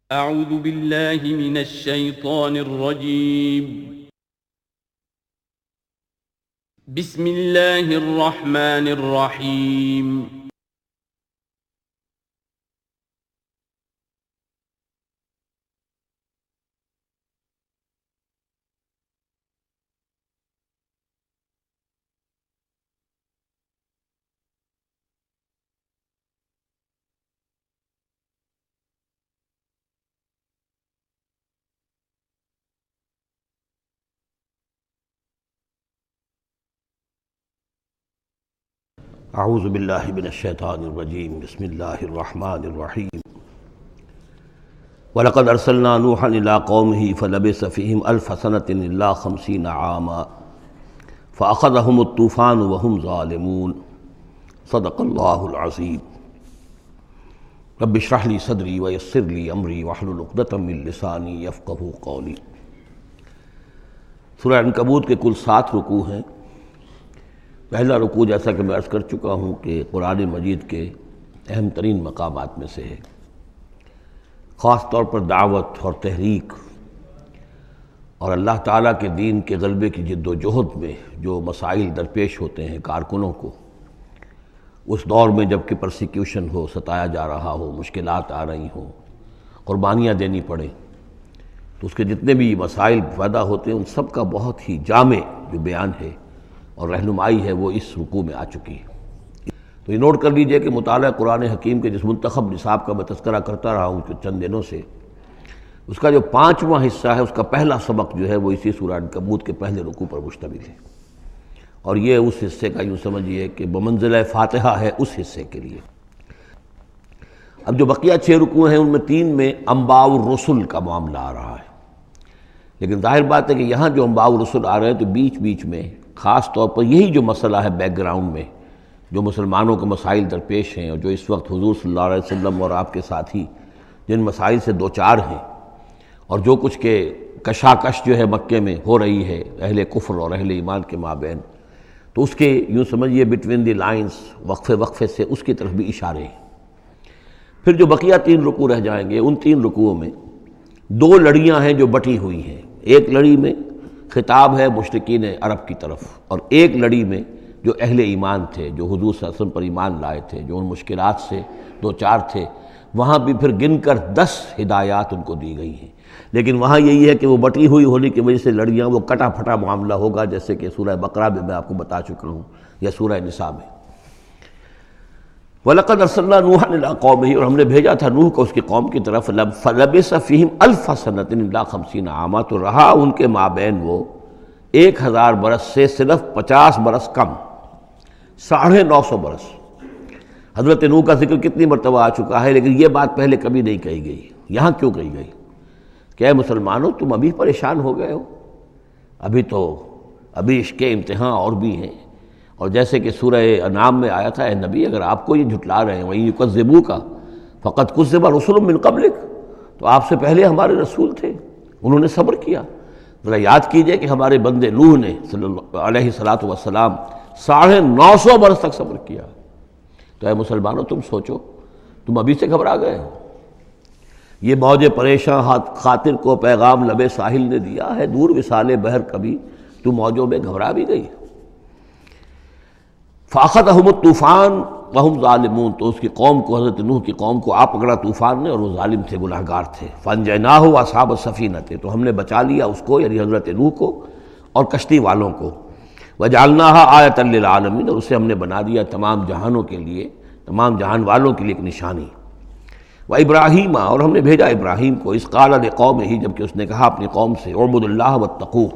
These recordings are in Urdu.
اعوذ باللہ من الشیطان الرجیم بسم اللہ الرحمن الرحیم اعوذ باللہ من الشیطان الرجیم بسم اللہ الرحمن الرحیم وَلَقَدْ أَرْسَلْنَا نُوحًا إِلَىٰ قَوْمِهِ فَلَبِثَ فِيهِمْ أَلْفَ سَنَةٍ إِلَّا 50 عَامًا فَأَخَذَهُمُ الطُّوفَانُ وَهُمْ ظَالِمُونَ صدق اللہ العظیم۔ رب اشرح لي صدری ويسر لي أمری واحلل عقدۃ من لسانی یفقہوا قولی۔ سورہ عنکبوت کے کل 7 رکوع ہیں۔ پہلا رکوع جیسا کہ میں عرض کر چکا ہوں کہ قرآن مجید کے اہم ترین مقامات میں سے ہے، خاص طور پر دعوت اور تحریک اور اللہ تعالیٰ کے دین کے غلبے کی جد و جہد میں جو مسائل درپیش ہوتے ہیں کارکنوں کو، اس دور میں جب کہ پرسیکیوشن ہو، ستایا جا رہا ہو، مشکلات آ رہی ہوں، قربانیاں دینی پڑیں، تو اس کے جتنے بھی مسائل پیدا ہوتے ہیں ان سب کا بہت ہی جامع جو بیان ہے اور رہنمائی ہے وہ اس رکوع میں آ چکی ہے۔ تو یہ نوٹ کر لیجئے کہ مطالعہ قرآن حکیم کے جس منتخب نصاب کا میں تذکرہ کرتا رہا ہوں چند دنوں سے، اس کا جو 5واں حصہ ہے، اس کا پہلا سبق جو ہے وہ اسی سورہ عنکبوت کے پہلے رکوع پر مشتمل ہے، اور یہ اس حصے کا یوں سمجھیے کہ بمنزلہ فاتحہ ہے اس حصے کے لیے۔ اب جو بقیہ 6 رکوع ہیں ان میں 3 میں انباء الرسل کا معاملہ آ رہا ہے، لیکن ظاہر بات ہے کہ یہاں جو انباء الرسل آ رہے ہیں تو بیچ بیچ میں خاص طور پر یہی جو مسئلہ ہے بیک گراؤنڈ میں جو مسلمانوں کے مسائل درپیش ہیں، اور جو اس وقت حضور صلی اللہ علیہ وسلم اور آپ کے ساتھی جن مسائل سے دوچار ہیں، اور جو کچھ کہ کشاکش جو ہے مکے میں ہو رہی ہے اہل کفر اور اہل ایمان کے مابین، تو اس کے یوں سمجھیے بٹوین دی لائنز وقفے وقفے سے اس کی طرف بھی اشارے ہیں۔ پھر جو بقیہ 3 رکوع رہ جائیں گے، ان 3 رکوعوں میں 2 لڑیاں ہیں جو بٹی ہوئی ہیں۔ ایک لڑی میں خطاب ہے مشرکین عرب کی طرف، اور ایک لڑی میں جو اہل ایمان تھے، جو حضور صلی اللہ علیہ وسلم پر ایمان لائے تھے، جو ان مشکلات سے دوچار تھے، وہاں بھی پھر گن کر 10 ہدایات ان کو دی گئی ہیں۔ لیکن وہاں یہی ہے کہ وہ بٹی ہوئی ہونے کی وجہ سے لڑیاں وہ کٹا پھٹا معاملہ ہوگا، جیسے کہ سورہ بقرہ میں آپ کو بتا چکا ہوں، یا سورہ نساء میں۔ وَلَقَدْ أَرْسَلْنَا نُوحًا إِلَىٰ قَوْمِهِ، اور ہم نے بھیجا تھا نوح کو اس کی قوم کی طرف، فَلَبِثَ فِيهِمْ أَلْفَ سَنَةٍ إِلَّا 50 عَامًا، تو رہا ان کے مابین وہ 1000 برس سے صرف 50 برس کم، 950 برس۔ حضرت نوح کا ذکر کتنی مرتبہ آ چکا ہے، لیکن یہ بات پہلے کبھی نہیں کہی گئی۔ یہاں کیوں کہی گئی کہ اے مسلمانوں تم ابھی پریشان ہو گئے ہو، ابھی عشق امتحان اور بھی ہیں، اور جیسے کہ سورہ انعام میں آیا تھا، اے نبی اگر آپ کو یہ جھٹلا رہے ہیں وَإِن يُكَذِّبُوكَ فَقَدْ كُذِّبَ رُسُلٌ مِّن قَبْلِكَ، تو آپ سے پہلے ہمارے رسول تھے، انہوں نے صبر کیا۔ ذرا یاد کیجئے کہ ہمارے بندے نوح نے صلی اللہ علیہ السلام 950 برس تک صبر کیا۔ تو اے مسلمانوں تم سوچو، تم ابھی سے گھبرا گئے ہو۔ یہ موج پریشاں خاطر کو پیغام لبے ساحل نے دیا ہے، دور وصال بحر کبھی تو موجوں میں گھبرا بھی گئی۔ فَأَخَذَهُمُ الطُّوفَانُ وَهُمْ ظَالِمُونَ، تو اس کی قوم کو، حضرت نوح کی قوم کو آ پکڑا طوفان نے، اور وہ ظالم تھے، گناہگار تھے۔ فَأَنجَيْنَاهُ وَأَصْحَابَ السَّفِينَةِ، تو ہم نے بچا لیا اس کو، یعنی حضرت نوح کو اور کشتی والوں کو۔ وَجَعَلْنَاهَا آیَةً لِّلْعَالَمِينَ، اور اسے ہم نے بنا دیا تمام جہانوں کے لیے، تمام جہان والوں کے لیے ایک نشانی۔ وَإِبْرَاهِيمَ، اور ہم نے بھیجا ابراہیم کو، اذ قال لقومہ، جب کہ اس نے کہا اپنی قوم سے، اعبدوا اللہ واتقوہ،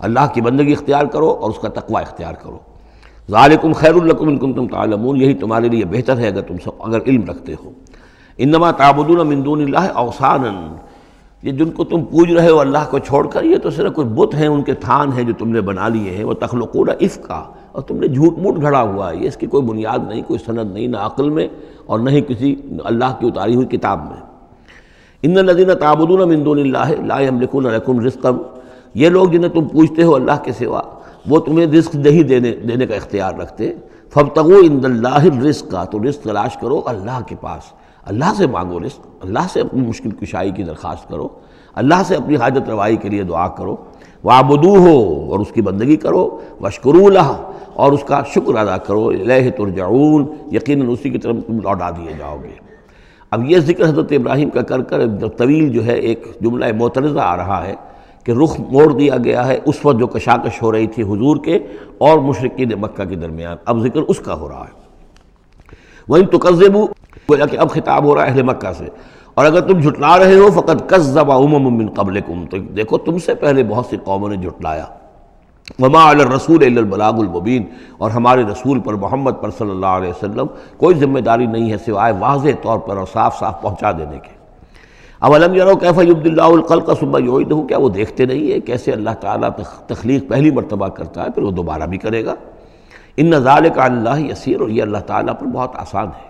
اللہ کی بندگی اختیار کرو اور اس کا تقوی اختیار کرو۔ ذالکم خیر لکم ان کنتم تعلمون، یہی تمہارے لیے بہتر ہے اگر علم رکھتے ہو۔ انما تعبدون من دون اللہ اوثانا، یہ جن کو تم پوج رہے ہو اللہ کو چھوڑ کر، یہ تو صرف کوئی بت ہیں، ان کے تھان ہیں جو تم نے بنا لیے ہیں۔ وتخلقون افکا، اور تم نے جھوٹ موٹ گھڑا ہوا ہے، یہ اس کی کوئی بنیاد نہیں، کوئی سند نہیں، نہ عقل میں اور نہ ہی کسی اللہ کی اتاری ہوئی کتاب میں۔ ان الذین تعبدون من دون اللہ لا یملکون لکم رزقا، یہ لوگ جنہیں تم پوجتے ہو اللہ کے سوا، وہ تمہیں رزق نہیں دینے کا اختیار رکھتے۔ فابتغوا عند اللہ الرزق، تو رزق تلاش کرو اللہ کے پاس، اللہ سے مانگو رزق، اللہ سے اپنی مشکل کشائی کی درخواست کرو، اللہ سے اپنی حاجت روائی کے لیے دعا کرو، وَاعْبُدُوهُ، اور اس کی بندگی کرو، وَاشْكُرُوا لَهُ، اور اس کا شکر ادا کرو، الیہ ترجعون، یقیناً اسی کی طرف تم لوٹا دیے جاؤ گے۔ اب یہ ذکر حضرت ابراہیم کا کر کر طویل جو ہے ایک جملہ معترضہ آ رہا ہے کہ رخ موڑ دیا گیا ہے اس وقت جو کشاکش ہو رہی تھی حضور کے اور مشرکین مکہ کے درمیان، اب ذکر اس کا ہو رہا ہے۔ وَإِن تُكَذِّبُوا، گویا کہ اب خطاب ہو رہا ہے اہل مکہ سے، اور اگر تم جھٹلا رہے ہو فقد کذب امم من قبلکم، تو دیکھو تم سے پہلے بہت سی قوموں نے جھٹلایا، وما علی الرسول الا البلاغ المبین، اور ہمارے رسول پر محمد پر صلی اللہ علیہ وسلم کوئی ذمہ داری نہیں ہے سوائے واضح طور پر اور صاف صاف پہنچا دینے کے۔ اولم یروا کیف یبدی اللہ الخلق ثم یعیدہ، کیا وہ دیکھتے نہیں ہے کیسے اللہ تعالیٰ تخلیق پہلی مرتبہ کرتا ہے پھر وہ دوبارہ بھی کرے گا۔ ان ذلک علی اللہ یسیر، اور یہ اللہ تعالیٰ پر بہت آسان ہے۔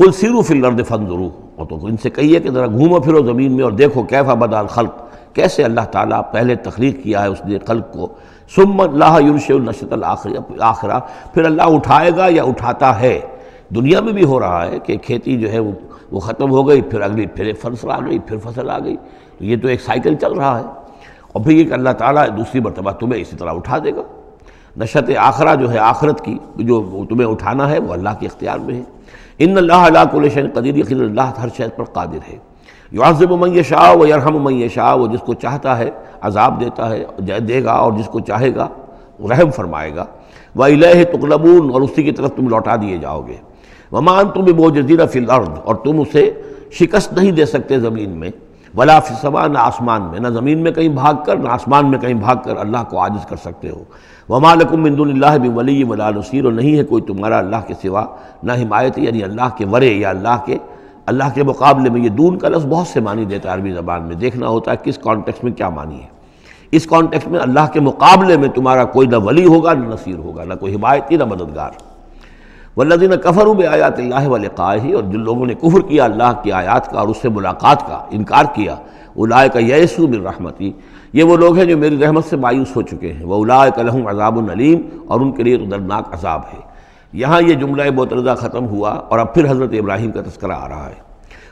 قل سیروا فی الارض فانظروا، اور تو ان سے کہیے کہ ذرا گھومو پھرو زمین میں اور دیکھو کیف بدا الخلق، کیسے اللہ تعالیٰ پہلے تخلیق کیا ہے اس نے خلق کو، ثم اللہ ینشئ النشأۃ الآخرہ، پھر اللہ اٹھائے گا یا اٹھاتا ہے۔ دنیا میں بھی ہو رہا ہے کہ کھیتی جو ہے وہ ختم ہو گئی، پھر اگلی پھر فصل آ گئی، پھر فصل آ گئی، تو یہ تو ایک سائیکل چل رہا ہے، اور پھر یہ کہ اللہ تعالیٰ دوسری مرتبہ تمہیں اسی طرح اٹھا دے گا۔ نشأۃ آخرہ جو ہے آخرت کی جو تمہیں اٹھانا ہے وہ اللہ کے اختیار میں ہے۔ ان اللہ علی کل شیء قدیر، یقیناً اللہ ہر شے پر قادر ہے۔ یعذب من یشاء ویرحم من یشاء، وہ جس کو چاہتا ہے عذاب دیتا ہے دے گا، اور جس کو چاہے گا رحم فرمائے گا۔ وإلیہ تقلبون، اور اسی کی طرف تم لوٹا دیے جاؤ گے۔ وما انتم بمعجزین فی الارض، اور تم اسے شکست نہیں دے سکتے زمین میں، ولا فی السماء، نہ آسمان میں، نہ زمین میں کہیں بھاگ کر نہ آسمان میں کہیں بھاگ کر اللہ کو عاجز کر سکتے ہو۔ وما لکم من دون اللہ بولی ولا نصیر، اور نہیں ہے کوئی تمہارا اللہ کے سوا نہ حمایتی، یعنی اللہ کے ورے یا اللہ کے مقابلے میں۔ یہ دون کا لفظ بہت سے معنی دیتا ہے عربی زبان میں، دیکھنا ہوتا ہے کس کانٹیکسٹ میں کیا معنی ہے۔ اس کانٹیکسٹ میں اللہ کے مقابلے میں تمہارا کوئی نہ ولی ہوگا نہ نصیر ہوگا، نہ کوئی حمایتی نہ مددگار۔ والذین کفروا بآیات اللہ ولقائہ، اور جن لوگوں نے کفر کیا اللہ کی آیات کا اور اس سے ملاقات کا انکار کیا، اولئک یئسوا من رحمتی، یہ وہ لوگ ہیں جو میری رحمت سے مایوس ہو چکے ہیں، واولئک لہم عذاب علیم، اور ان کے لیے تو دردناک عذاب ہے۔ یہاں یہ جملہ معترضہ ختم ہوا اور اب پھر حضرت ابراہیم کا تذکرہ آ رہا ہے۔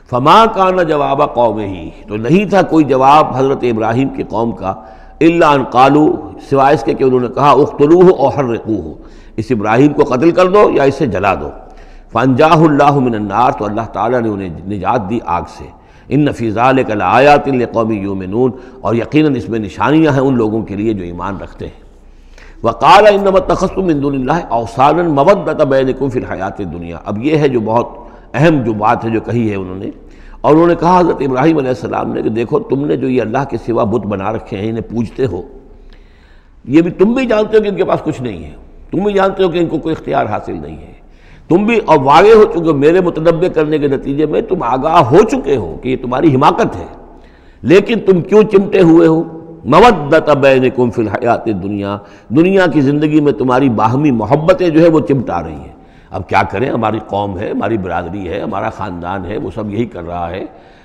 فما کان جواب قومہ، تو نہیں تھا کوئی جواب حضرت ابراہیم کی قوم کا، الا ان قالوا، سوائے اس کے کہ انہوں نے کہا اقتلوہ او حرقوہ، اس ابراہیم کو قتل کر دو یا اسے جلا دو۔ فانجاہ اللہ من النار، تو اللہ تعالیٰ نے انہیں نجات دی آگ سے۔ ان فی ذلک لآیات لقوم یؤمنون، اور یقیناً اس میں نشانیاں ہیں ان لوگوں کے لیے جو ایمان رکھتے ہیں۔ وقال انما اتخذتم من دون اللہ اوثانا مودۃ بینکم فی الحیاۃ الدنیا، اب یہ ہے جو بہت اہم جو بات ہے جو کہی ہے انہوں نے، اور انہوں نے کہا حضرت ابراہیم علیہ السلام نے کہ دیکھو تم نے جو یہ اللہ کے سوا بت بنا رکھے ہیں، انہیں پوجتے ہو، یہ بھی تم بھی جانتے ہو کہ ان کے پاس کچھ نہیں ہے، تم بھی جانتے ہو کہ ان کو کوئی اختیار حاصل نہیں ہے، تم بھی اور واقع ہو چکے میرے متنبع کرنے کے نتیجے میں تم آگاہ ہو چکے ہو کہ یہ تمہاری حماقت ہے، لیکن تم کیوں چمٹے ہوئے ہو؟ مودۃ بینکم فی الحیات الدنیا، دنیا کی زندگی میں تمہاری باہمی محبتیں جو ہے وہ چمٹا رہی ہیں۔ اب کیا کریں، ہماری قوم ہے، ہماری برادری ہے، ہمارا خاندان ہے، وہ سب یہی کر رہا ہے،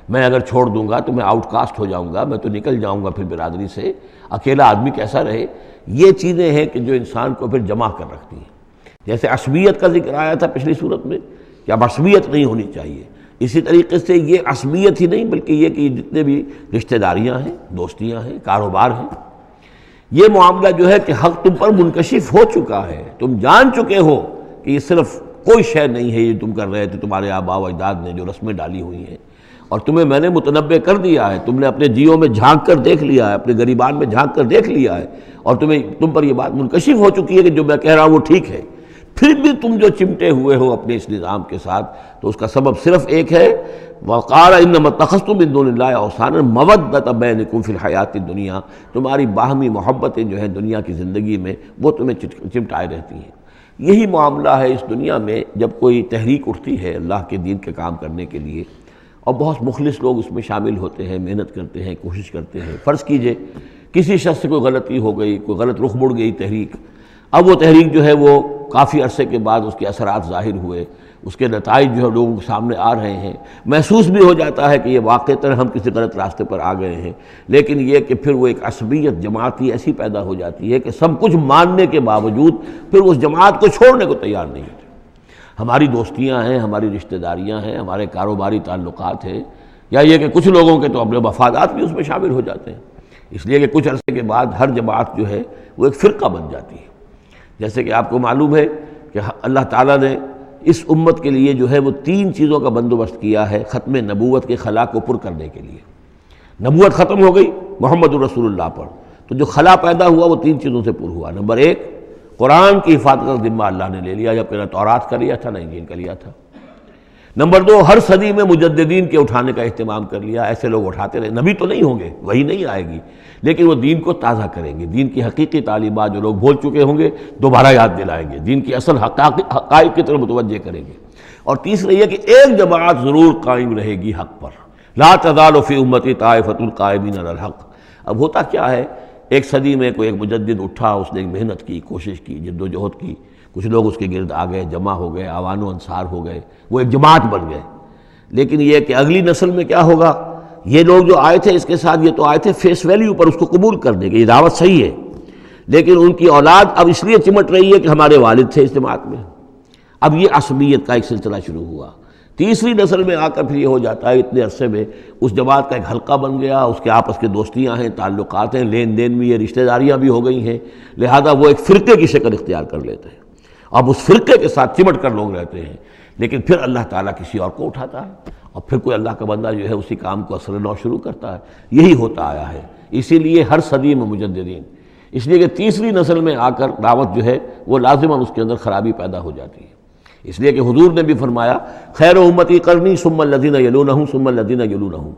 میں اگر چھوڑ دوں گا تو میں آؤٹ کاسٹ ہو جاؤں گا، میں تو نکل جاؤں گا پھر برادری سے، اکیلا آدمی کیسا رہے۔ یہ چیزیں ہیں کہ جو انسان کو پھر جمع کر رکھتی ہیں۔ جیسے عصبیت کا ذکر آیا تھا پچھلی صورت میں کہ اب عصبیت نہیں ہونی چاہیے، اسی طریقے سے یہ عصبیت ہی نہیں بلکہ یہ کہ جتنے بھی رشتہ داریاں ہیں، دوستیاں ہیں، کاروبار ہیں، یہ معاملہ جو ہے کہ حق تم پر منکشف ہو چکا ہے، تم جان چکے ہو کہ یہ صرف کوئی شے نہیں ہے یہ تم کر رہے تھے، تمہارے آباء و اجداد نے جو رسمیں ڈالی ہوئی ہیں، اور تمہیں میں نے متنبع کر دیا ہے، تم نے اپنے جیوں میں جھانک کر دیکھ لیا ہے، اپنے گریبان میں جھانک کر دیکھ لیا ہے، اور تم پر یہ بات منکشف ہو چکی ہے کہ جو میں کہہ رہا ہوں وہ ٹھیک ہے، پھر بھی تم جو چمٹے ہوئے ہو اپنے اس نظام کے ساتھ، تو اس کا سبب صرف ایک ہے، وقال انما اتخذتم من دون اللہ اوثانا مودۃ بینکم فی الحیاۃ الدنیا، تمہاری باہمی محبتیں جو ہیں دنیا کی زندگی میں وہ تمہیں چمٹائے رہتی ہیں۔ یہی معاملہ ہے اس دنیا میں جب کوئی تحریک اٹھتی ہے اللہ کے دین کے کام کرنے کے لیے، اور بہت مخلص لوگ اس میں شامل ہوتے ہیں، محنت کرتے ہیں، کوشش کرتے ہیں۔ فرض کیجئے کسی شخص سے کوئی غلطی ہو گئی، کوئی غلط رخ مڑ گئی تحریک، اب وہ تحریک جو ہے وہ کافی عرصے کے بعد اس کے اثرات ظاہر ہوئے، اس کے نتائج جو ہے لوگوں کے سامنے آ رہے ہیں، محسوس بھی ہو جاتا ہے کہ یہ واقعتاً ہم کسی غلط راستے پر آ گئے ہیں، لیکن یہ کہ پھر وہ ایک عصبیت جماعتی ایسی پیدا ہو جاتی ہے کہ سب کچھ ماننے کے باوجود پھر اس جماعت کو چھوڑنے کو تیار نہیں ہوتے۔ ہماری دوستیاں ہیں، ہماری رشتہ داریاں ہیں، ہمارے کاروباری تعلقات ہیں، یا یہ کہ کچھ لوگوں کے تو اپنے مفادات بھی اس میں شامل ہو جاتے ہیں، اس لیے کہ کچھ عرصے کے بعد ہر جماعت جو ہے وہ ایک فرقہ بن جاتی ہے۔ جیسے کہ آپ کو معلوم ہے کہ اللہ تعالیٰ نے اس امت کے لیے جو ہے وہ 3 چیزوں کا بندوبست کیا ہے ختم نبوت کے خلا کو پر کرنے کے لیے۔ نبوت ختم ہو گئی محمد الرسول اللہ پر، تو جو خلا پیدا ہوا وہ 3 چیزوں سے پر ہوا۔ نمبر 1، قرآن کی حفاظت کا ذمہ اللہ نے لے لیا، جبکہ نہ تورات کا لیا تھا نہ انجیل کا لیا تھا۔ نمبر 2، ہر صدی میں مجددین کے اٹھانے کا اہتمام کر لیا، ایسے لوگ اٹھاتے رہے، نبی تو نہیں ہوں گے، وہی نہیں آئے گی، لیکن وہ دین کو تازہ کریں گے، دین کی حقیقی تعلیمات جو لوگ بھول چکے ہوں گے دوبارہ یاد دلائیں گے، دین کی اصل حقائق کی طرف متوجہ کریں گے۔ اور تیسرا یہ کہ ایک جماعت ضرور قائم رہے گی حق پر، لا تزال فی امتی طائفۃ قائمین علی الحق۔ اب ہوتا کیا ہے، ایک صدی میں کوئی ایک مجدد اٹھا، اس نے ایک محنت کی، کوشش کی، جد و جہد کی، کچھ لوگ اس کے گرد آ گئے، جمع ہو گئے، اعوان و انصار ہو گئے، وہ ایک جماعت بن گئے۔ لیکن یہ کہ اگلی نسل میں کیا ہوگا، یہ لوگ جو آئے تھے اس کے ساتھ یہ تو آئے تھے فیس ویلیو پر، اس کو قبول کرنے کے، یہ دعوت صحیح ہے، لیکن ان کی اولاد اب اس لیے چمٹ رہی ہے کہ ہمارے والد تھے اس جماعت میں۔ اب یہ عصبیت کا ایک سلسلہ شروع ہوا۔ تیسری نسل میں آ کر پھر یہ ہو جاتا ہے اتنے عرصے میں اس جماعت کا ایک حلقہ بن گیا، اس کے آپس کے دوستیاں ہیں، تعلقات ہیں، لین دین بھی، یہ رشتہ داریاں بھی ہو گئی ہیں، لہذا وہ ایک فرقے کی شکل اختیار کر لیتے ہیں۔ اب اس فرقے کے ساتھ چمٹ کر لوگ رہتے ہیں، لیکن پھر اللہ تعالیٰ کسی اور کو اٹھاتا ہے، اور پھر کوئی اللہ کا بندہ جو ہے اسی کام کو اثر نو شروع کرتا ہے۔ یہی ہوتا آیا ہے، اسی لیے ہر صدی میں مجددین، اس لیے کہ تیسری نسل میں آ کر دعوت جو ہے وہ لازماً اس کے اندر خرابی پیدا ہو جاتی ہے۔ اس لیے کہ حضور نے بھی فرمایا خیر امتی قرنی ثم الذین یلونہم ثم الذین یلونہم،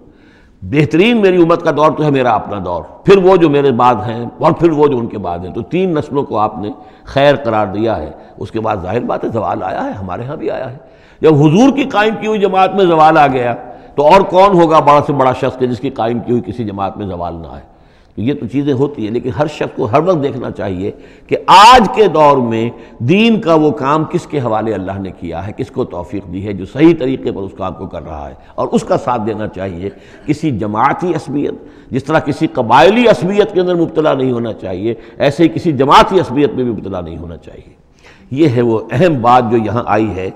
بہترین میری امت کا دور تو ہے میرا اپنا دور، پھر وہ جو میرے بعد ہیں، اور پھر وہ جو ان کے بعد ہیں۔ تو 3 نسلوں کو آپ نے خیر قرار دیا ہے۔ اس کے بعد ظاہر بات ہے زوال آیا ہے، ہمارے ہاں بھی آیا ہے۔ جب حضور کی قائم کی ہوئی جماعت میں زوال آ گیا تو اور کون ہوگا بڑا سے بڑا شخص کہ جس کی قائم کی ہوئی کسی جماعت میں زوال نہ آئے۔ تو یہ تو چیزیں ہوتی ہیں، لیکن ہر شخص کو ہر وقت دیکھنا چاہیے کہ آج کے دور میں دین کا وہ کام کس کے حوالے اللہ نے کیا ہے، کس کو توفیق دی ہے جو صحیح طریقے پر اس کام کو کر رہا ہے، اور اس کا ساتھ دینا چاہیے۔ کسی جماعتی عصبیت، جس طرح کسی قبائلی عصبیت کے اندر مبتلا نہیں ہونا چاہیے، ایسے ہی کسی جماعتی عصبیت میں بھی مبتلا نہیں ہونا چاہیے۔ یہ ہے وہ اہم بات جو یہاں آئی ہے۔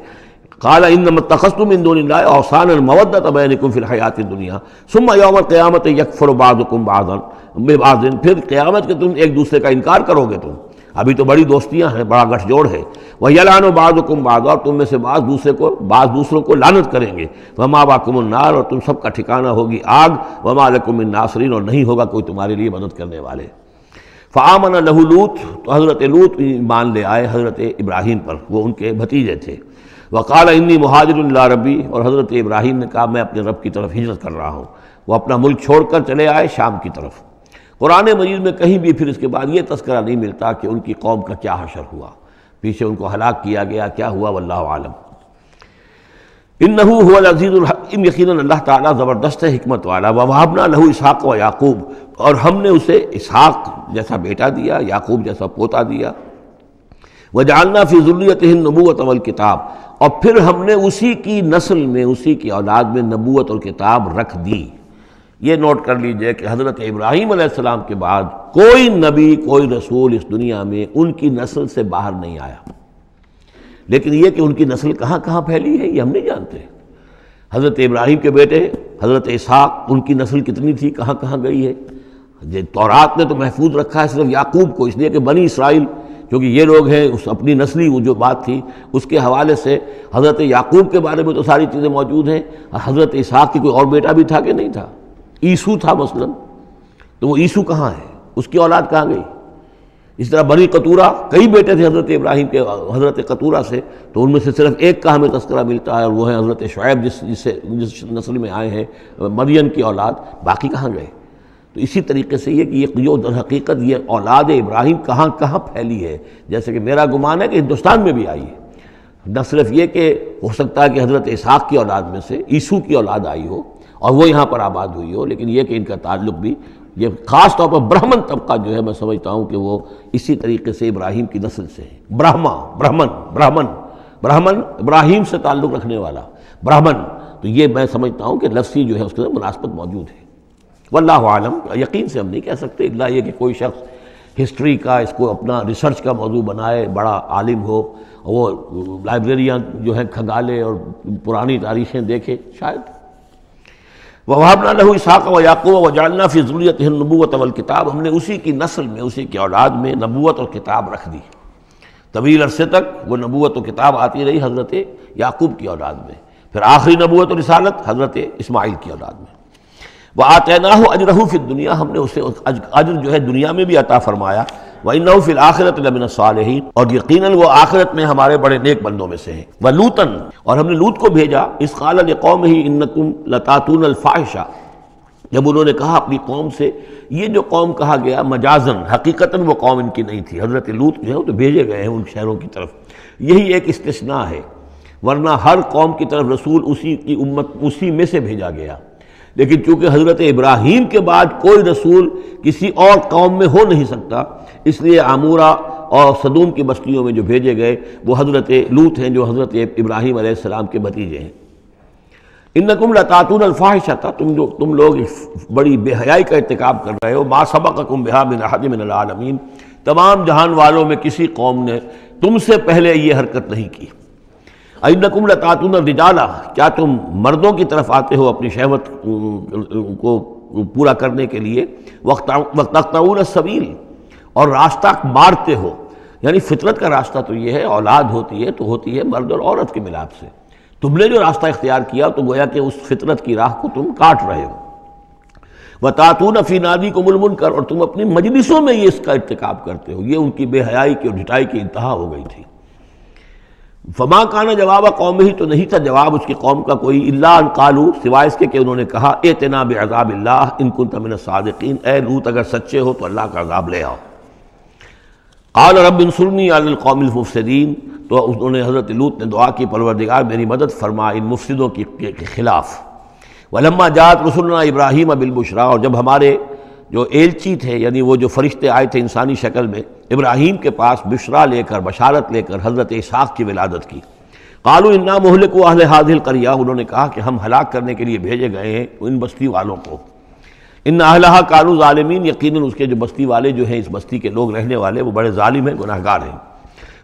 قال انما اتخذتم من دون اللہ اوثانا مودۃ بینکم فی الحیاۃ الدنیا ثم یوم القیامۃ یکفر بعضکم بعضا ببعض، پھر قیامت کے تم ایک دوسرے کا انکار کرو گے، تم ابھی تو بڑی دوستیاں ہیں، بڑا گٹھ جوڑ ہے، وَيَلْعَنُ بَعْضُكُمْ بَعْضًا، اور تم میں سے بعض دوسروں کو لعنت کریں گے، وَمَأْوَاكُمُ النَّارُ، اور تم سب کا ٹھکانہ ہوگی آگ، وَمَا لَكُم مِّن نَاصِرِينَ، اور نہیں ہوگا کوئی تمہارے لیے مدد کرنے والے۔ فآمن لہ لوط، تو حضرت لوط ایمان لے آئے حضرت ابراہیم پر، وہ ان کے بھتیجے تھے۔ وقال انی مہاجر الی ربی، اور حضرت ابراہیم نے کہا میں اپنے رب کی طرف ہجرت کر رہا ہوں۔ وہ اپنا ملک چھوڑ کر چلے آئے شام کی طرف۔ قرآن مجید میں کہیں بھی پھر اس کے بعد یہ تذکرہ نہیں ملتا کہ ان کی قوم کا کیا حشر ہوا، پیچھے ان کو ہلاک کیا گیا، کیا ہوا، واللہ عالم۔ انہ هو العزیز الحکیم، یقیناً اللہ تعالیٰ زبردست ہے، حکمت والا۔ ووہبنا لہ اسحاق و یعقوب، اور ہم نے اسے اسحاق جیسا بیٹا دیا، یعقوب جیسا پوتا دیا۔ وجعلنا فی ذریتہ النبوۃ والکتاب، اور پھر ہم نے اسی کی نسل میں، اسی کی اولاد میں نبوت اور کتاب رکھ دی۔ یہ نوٹ کر لیجئے کہ حضرت ابراہیم علیہ السلام کے بعد کوئی نبی، کوئی رسول اس دنیا میں ان کی نسل سے باہر نہیں آیا، لیکن یہ کہ ان کی نسل کہاں کہاں پھیلی ہے یہ ہم نہیں جانتے۔ حضرت ابراہیم کے بیٹے حضرت اسحاق، ان کی نسل کتنی تھی، کہاں کہاں گئی ہے۔ تورات نے تو محفوظ رکھا ہے صرف یعقوب کو، اس لیے کہ بنی اسرائیل کیونکہ یہ لوگ ہیں، اس اپنی نسلی وہ جو بات تھی اس کے حوالے سے حضرت یعقوب کے بارے میں تو ساری چیزیں موجود ہیں۔ حضرت اسحاق کی کوئی اور بیٹا بھی تھا کہ نہیں تھا، عیسو تھا مثلا، تو وہ عیسو کہاں ہے، اس کی اولاد کہاں گئی۔ اس طرح بنی قطورہ، کئی بیٹے تھے حضرت ابراہیم کے حضرت قطورہ سے، تو ان میں سے صرف ایک کا ہمیں تذکرہ ملتا ہے، اور وہ ہے حضرت شعیب جس نسل میں آئے ہیں، مریم کی اولاد، باقی کہاں گئے۔ تو اسی طریقے سے یہ کہ یہ در حقیقت یہ اولاد ابراہیم کہاں کہاں پھیلی ہے، جیسے کہ میرا گمان ہے کہ ہندوستان میں بھی آئی ہے۔ نہ صرف یہ کہ ہو سکتا ہے کہ حضرت اسحاق کی اولاد میں سے عیسو کی اولاد آئی ہو اور وہ یہاں پر آباد ہوئی ہو، لیکن یہ کہ ان کا تعلق بھی یہ خاص طور پر برہمن طبقہ جو ہے، میں سمجھتا ہوں کہ وہ اسی طریقے سے ابراہیم کی نسل سے ہے۔ برہمن ابراہیم سے تعلق رکھنے والا برہمن، تو یہ میں سمجھتا ہوں کہ لفظی جو ہے اس کے اندر مناسبت موجود ہے۔ واللہ عالم، یقین سے ہم نہیں کہہ سکتے، اللہ یہ کہ کوئی شخص ہسٹری کا اس کو اپنا ریسرچ کا موضوع بنائے، بڑا عالم ہو وہ لائبریریاں جو ہیں کھنگالے اور پرانی تاریخیں دیکھے شاید۔ وَوَهَبْنَا لَهُ إِسْحَاقَ وَيَعْقُوبَ وَجَعَلْنَا فِي ذُرِّيَّتِهِ النُّبُوَّةَ وَالْكِتَابَ، ہم نے اسی کی نسل میں، اسی کی اولاد میں نبوت اور کتاب رکھ دی۔ طویل عرصے تک وہ نبوت و کتاب آتی رہی حضرت یعقوب کی اولاد میں، پھر آخری نبوت و رسالت حضرت اسماعیل کی اولاد میں۔ وَآتَيْنَاهُ أَجْرَهُ فِي الدُّنْيَا، ہم نے اسے اجر جو ہے دنیا میں بھی عطا فرمایا۔ وَإِنَّهُ فِي الْآخِرَةِ لَمِنَ الصَّالِحِينَ، اور یقیناً وہ آخرت میں ہمارے بڑے نیک بندوں میں سے ہیں۔ وَلُوطًا، اور ہم نے لوط کو بھیجا، اذ قال لقومه إنكم لتأتون الفاحشة، جب انہوں نے کہا اپنی قوم سے، یہ جو قوم کہا گیا مجازن، حقیقتاً وہ قوم ان کی نہیں تھی، حضرت لوط جو ہے وہ تو بھیجے گئے ہیں ان شہروں کی طرف، یہی ایک استثناء ہے، ورنہ ہر قوم کی طرف رسول اسی کی امت اسی میں سے بھیجا گیا۔ لیکن چونکہ حضرت ابراہیم کے بعد کوئی رسول کسی اور قوم میں ہو نہیں سکتا، اس لیے عامورہ اور صدوم کی بستیوں میں جو بھیجے گئے وہ حضرت لوط ہیں جو حضرت ابراہیم علیہ السلام کے بھتیجے ہیں۔ انکم لتاتون الفاحشۃ، تم لوگ بڑی بے حیائی کا ارتکاب کر رہے ہو، ما سبقکم بہا من احد من العالمین، تمام جہان والوں میں کسی قوم نے تم سے پہلے یہ حرکت نہیں کی۔ انکم لتاتون الرجال، کیا تم مردوں کی طرف آتے ہو اپنی شہوت کو پورا کرنے کے لیے، وتقطعون السبیل، اور راستہ مارتے ہو، یعنی فطرت کا راستہ تو یہ ہے، اولاد ہوتی ہے تو ہوتی ہے مرد اور عورت کے ملاپ سے، تم نے جو راستہ اختیار کیا تو گویا کہ اس فطرت کی راہ کو تم کاٹ رہے ہو۔ وَتَأْتُونَ فِي نَادِيكُمُ الْمُنكَرَ، اور تم اپنی مجلسوں میں یہ اس کا ارتکاب کرتے ہو، یہ ان کی بے حیائی کی اور ڈھٹائی کی انتہا ہو گئی تھی۔ فما کان جواب قومہ، تو نہیں تھا جواب اس کی قوم کا کوئی، الا ان قالوا، سوائے اس کے کہ انہوں نے کہا، ائتنا بعذاب اللہ ان کنت من الصادقین، اے لوط اگر سچے ہو تو اللہ کا عذاب لے آؤ۔ قال رب انصرنی علی القوم المفسدین، تو انہوں نے حضرت لوط نے دعا کی، پروردگار میری مدد فرما ان مفسدوں کے خلاف۔ ولما جاءت رسلنا ابراہیم بالبشریٰ، اور جب ہمارے جو ایلچی تھے، یعنی وہ جو فرشتے آئے تھے انسانی شکل میں ابراہیم کے پاس بشرا لے کر، بشارت لے کر حضرت اسحاق کی ولادت کی، قالوا انا مہلکو اہل هذه القریہ، انہوں نے کہا کہ ہم ہلاک کرنے کے لیے بھیجے گئے ہیں ان بستی والوں کو، ان اہلها كانوا ظالمین، یقیناً اس کے جو بستی والے جو ہیں، اس بستی کے لوگ رہنے والے، وہ بڑے ظالم ہیں، گناہگار ہیں۔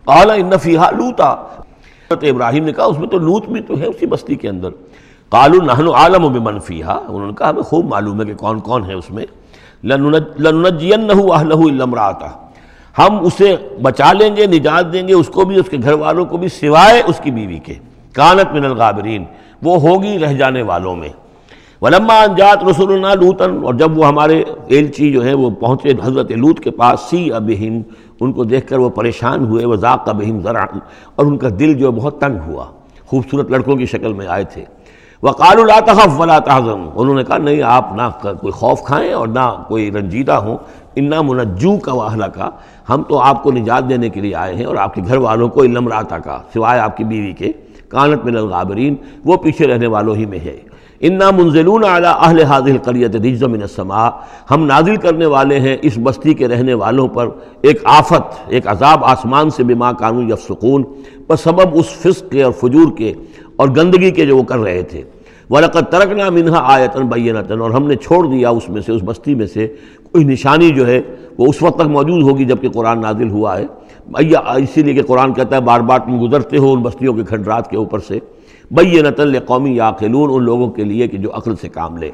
قال ان فیہا لوطا، حضرت ابراہیم نے کہا اس میں تو لوط بھی تو ہے اسی بستی کے اندر۔ قالوا نحن اعلم بمن فیہا، انہوں نے کہا ہمیں خوب معلوم ہے کہ کون کون ہے اس میں۔ لننجینہ اہلہ الا امرأتہ، ہم اسے بچا لیں گے، نجات دیں گے، اس کو بھی، اس کے گھر والوں کو بھی، سوائے اس کی بیوی کے، کانت من الغابرین، وہ ہوگی رہ جانے والوں میں۔ ولما ان جاءت رسلنا لوطا، اور جب وہ ہمارے ایلچی جو ہیں وہ پہنچے حضرت لوط کے پاس، سیء بہم، ان کو دیکھ کر وہ پریشان ہوئے، وضاق بہم ذرعا، اور ان کا دل جو بہت تنگ ہوا، خوبصورت لڑکوں کی شکل میں آئے تھے۔ وقالوا لا تخف ولا تحزن، انہوں نے کہا نہیں آپ نہ کوئی خوف کھائیں اور نہ کوئی رنجیدہ ہوں، انا منجوک واہلک، ہم تو آپ کو نجات دینے کے لیے آئے ہیں اور آپ کے گھر والوں کو، الا امرأتک، سوائے آپ کی بیوی کے، کانت من الغابرین، وہ پیچھے رہنے والوں ہی میں ہے۔ انا منزلون علی اہل هذه القریۃ رجزا من السماء، ہم نازل کرنے والے ہیں اس بستی کے رہنے والوں پر ایک آفت، ایک عذاب آسمان سے، بما کانوا یفسقون، بسبب اس فسق کے اور فجور کے اور گندگی کے جو وہ کر رہے تھے۔ وَلَقَدْ تَرَكْنَا مِنْهَا آیَةً بَيِّنَةً، اور ہم نے چھوڑ دیا اس میں سے، اس بستی میں سے کوئی نشانی جو ہے وہ اس وقت تک موجود ہوگی جب کہ قرآن نازل ہوا ہے، اسی لیے کہ قرآن کہتا ہے بار بار تم گزرتے ہو ان بستیوں کے کھنڈرات کے اوپر سے، بَيِّنَةً لِقَوْمٍ يَعْقِلُونَ، ان لوگوں کے لیے کہ جو عقل سے کام لے۔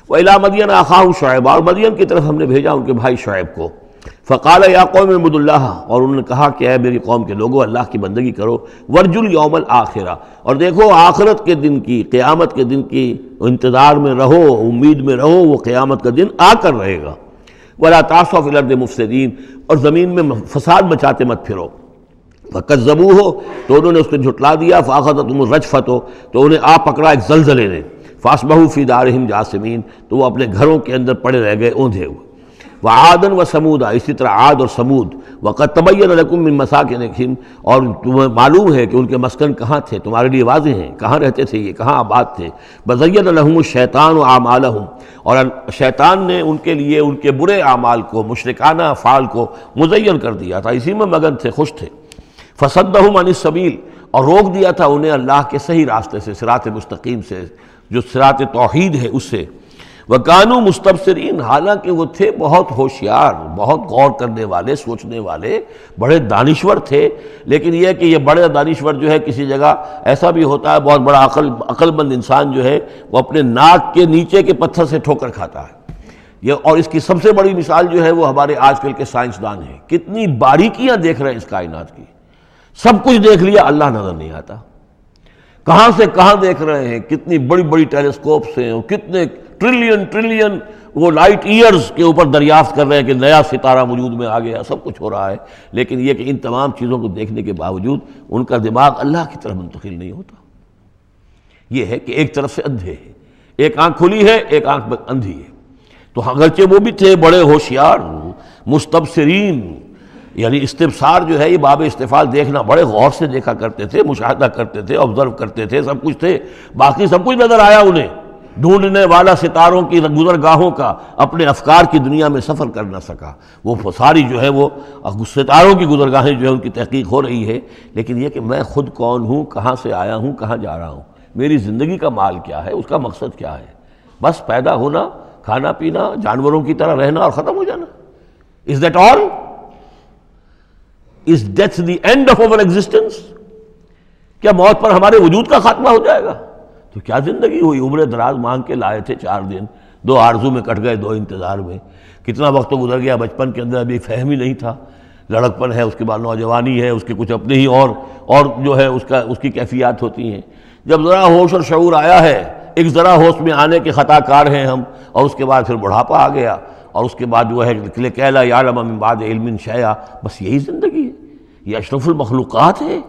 وَإِلَىٰ مَدْيَنَ أَخَاهُمْ شُعَيْبًا، اور مدین کی طرف ہم نے بھیجا ان کے بھائی شعیب کو، فقال یا قوم اعبدوا اللہ، اور انہوں نے کہا کہ اے میری قوم کے لوگوں اللہ کی بندگی کرو، وارجوا الیوم الآخرہ، اور دیکھو آخرت کے دن کی، قیامت کے دن کی انتظار میں رہو، امید میں رہو، وہ قیامت کا دن آ کر رہے گا۔ ولا تعثوا فی الارض مفسدین، اور زمین میں فساد مچاتے مت پھرو۔ فکذبوہ، تو انہوں نے اس کو جھٹلا دیا، فاخذتہم الرجفۃ، تو انہیں آ پکڑا ایک زلزلے نے، فاصبحوا فی دارہم جاثمین، تو وہ اپنے گھروں کے اندر پڑے رہ گئے اوندھے ہوئے۔ وعادا وثمودا، اسی طرح عاد اور سمود، وقد تبین لکم من مساکنہم، اور تمہیں معلوم ہے کہ ان کے مسکن کہاں تھے، تمہارے لیے واضح ہیں کہاں رہتے تھے یہ، کہاں آباد تھے۔ بزین لہم الشیطان اعمالہم، اور شیطان نے ان کے لیے ان کے برے اعمال کو، مشرکانہ افعال کو مزین کر دیا تھا، اسی میں مگن تھے، خوش تھے۔ فصدہم عن السبیل، اور روک دیا تھا انہیں اللہ کے صحیح راستے سے، صراط مستقیم سے، جو صراط توحید ہے اس سے۔ وَكَانُوا مُسْتَبْصِرِينَ، حالانکہ وہ تھے بہت ہوشیار، بہت غور کرنے والے، سوچنے والے، بڑے دانشور تھے. لیکن یہ کہ یہ بڑے دانشور جو ہے کسی جگہ ایسا بھی ہوتا ہے، بہت بڑا عقل مند انسان جو ہے وہ اپنے ناک کے نیچے کے پتھر سے ٹھوکر کھاتا ہے. اور اس کی سب سے بڑی مثال جو ہے وہ ہمارے آج کل کے سائنسدان ہیں. کتنی باریکیاں دیکھ رہے ہیں اس کائنات کی، سب کچھ دیکھ لیا، اللہ نظر نہیں آتا. کہاں سے کہاں دیکھ رہے ہیں، کتنی بڑی بڑی ٹیلیسکوپس ہیں، اور کتنے ٹریلین وہ لائٹ ایئرز کے اوپر دریافت کر رہے ہیں کہ نیا ستارہ وجود میں آ گیا، سب کچھ ہو رہا ہے. لیکن یہ کہ ان تمام چیزوں کو دیکھنے کے باوجود ان کا دماغ اللہ کی طرف منتقل نہیں ہوتا. یہ ہے کہ ایک طرف سے اندھے ہیں، ایک آنکھ کھلی ہے، ایک آنکھ اندھی ہے. تو اگرچہ وہ بھی تھے بڑے ہوشیار، مستبصرین، یعنی استبصار جو ہے یہ باب استفعال، دیکھنا، بڑے غور سے دیکھا کرتے تھے، مشاہدہ کرتے تھے، آبزرو کرتے تھے، سب کچھ تھے. باقی سب کچھ نظر آیا انہیں، ڈھونڈنے والا ستاروں کی گزرگاہوں کا، اپنے افکار کی دنیا میں سفر کر نہ سکا. وہ ساری جو ہے وہ ستاروں کی گزرگاہیں جو ہے ان کی تحقیق ہو رہی ہے. لیکن یہ کہ میں خود کون ہوں، کہاں سے آیا ہوں، کہاں جا رہا ہوں، میری زندگی کا مال کیا ہے، اس کا مقصد کیا ہے. بس پیدا ہونا، کھانا پینا، جانوروں کی طرح رہنا اور ختم ہو جانا. Is that all? Is death the end of our existence? کیا موت پر ہمارے وجود کا خاتمہ ہو جائے گا؟ تو کیا زندگی ہوئی. عمر دراز مانگ کے لائے تھے 4 دن، 2 آرزو میں کٹ گئے، 2 انتظار میں. کتنا وقت تو گزر گیا. بچپن کے اندر ابھی فہم ہی نہیں تھا، لڑکپن ہے، اس کے بعد نوجوانی ہے، اس کے کچھ اپنے ہی اور جو ہے اس کی کیفیات ہوتی ہیں. جب ذرا ہوش اور شعور آیا ہے، ایک ذرا ہوش میں آنے کے خطا کار ہیں ہم، اور اس کے بعد پھر بڑھاپا آ گیا، اور اس کے بعد جو ہے کہ لا یعلم من بعد علم شیئا. بس یہی زندگی ہے. یہ اشرف المخلوقات ہے،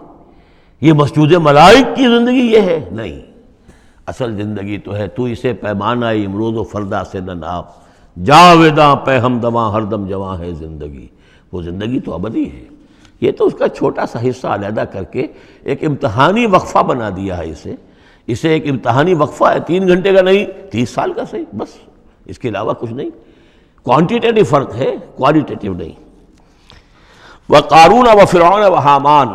یہ مسجود ملائک کی زندگی یہ ہے؟ نہیں. اصل زندگی تو ہے تو اسے پیمانہ امروز و فردا سے نہ ناپ، جاویداں پہ ہمدماں ہر دم جواں ہے زندگی. وہ زندگی تو ابدی ہے. یہ تو اس کا چھوٹا سا حصہ علیحدہ کر کے ایک امتحانی وقفہ بنا دیا ہے. اسے ایک امتحانی وقفہ ہے، 3 گھنٹے کا نہیں، 30 سال کا صحیح، بس اس کے علاوہ کچھ نہیں. کوانٹیٹیو فرق ہے، کوالٹیٹیو نہیں. وَقَارُونَ وَفِرْعَوْنَ وَحَامَانَ،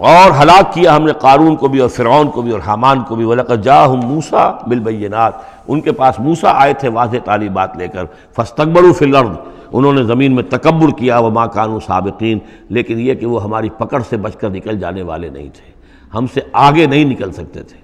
اور ہلاک کیا ہم نے قارون کو بھی اور فرعون کو بھی اور حامان کو بھی. وَلَقَدْ جَاءَهُم مُوسَىٰ بِالْبَيِّنَاتِ، ان کے پاس موسیٰ آئے تھے واضح تعلیمات لے کر. فَاسْتَكْبَرُوا فِي الْأَرْضِ، انہوں نے زمین میں تکبر کیا. وَمَا كَانُوا سَابِقِينَ، لیکن یہ کہ وہ ہماری پکڑ سے بچ کر نکل جانے والے نہیں تھے، ہم سے آگے نہیں نکل سکتے تھے.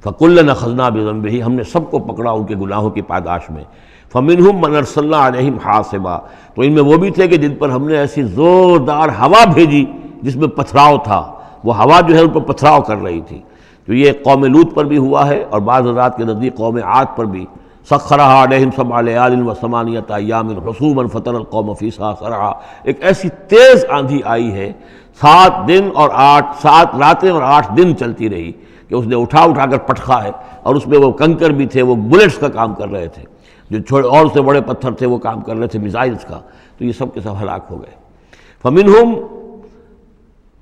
فَكُلًّا أَخَذْنَا بِذَنبِهِ، ہم نے سب کو پکڑا ان کے گناہوں کی پاداش میں. فَمِنْهُمْ مَنْ أَرْسَلْنَا عَلَيْهِمْ حَاصِبًا، تو ان میں وہ بھی تھے کہ جن پر ہم نے ایسی زوردار ہوا بھیجی جس میں پتھراؤ تھا. وہ ہوا جو ہے ان پر پتھراؤ کر رہی تھی. تو یہ قوم لوط پر بھی ہوا ہے، اور بعض حضرات کے نزدیک قوم عاد پر بھی. سخرها عليهم 7 ليال و8 أيام حسوما فترى القوم فيها صرعا، ایک ایسی تیز آندھی آئی ہے، 7 دن اور 7 راتیں اور 8 دن چلتی رہی کہ اس نے اٹھا کر پٹخا ہے. اور اس میں وہ کنکر بھی تھے، وہ بلٹس کا کام کر رہے تھے، جو اور سے بڑے پتھر تھے وہ کام کر رہے تھے، میزائلز کا. تو یہ سب کے سب ہلاک ہو گئے. فَمِنْهُمْ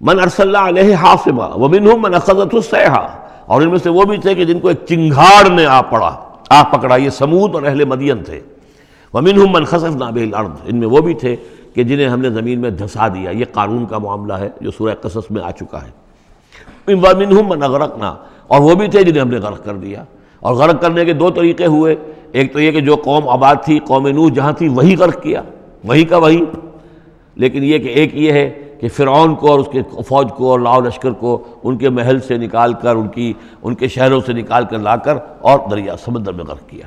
من ارسلنا علیہ حاصبا ومنہم من اخذته الصیحہ، اور ان میں سے وہ بھی تھے کہ جن کو ایک چنگھاڑ نے آ پکڑا. یہ سمود اور اہل مدین تھے. ومنہم من خسفنا به الارض، ان میں وہ بھی تھے کہ جنہیں ہم نے زمین میں دھسا دیا. یہ قارون کا معاملہ ہے جو سورہ قصص میں آ چکا ہے. ومنہم من اغرقنا، اور وہ بھی تھے جنہیں ہم نے غرق کر دیا. اور غرق کرنے کے 2 طریقے ہوئے. ایک تو یہ کہ جو قوم آباد تھی، قوم نوح جہاں تھی وہی غرق کیا، وہی کا وہی. لیکن یہ کہ ایک یہ ہے کہ فرعون کو اور اس کے فوج کو اور لاؤ لشکر کو ان کے محل سے نکال کر، ان کے شہروں سے نکال کر لا کر اور دریا سمندر میں غرق کیا.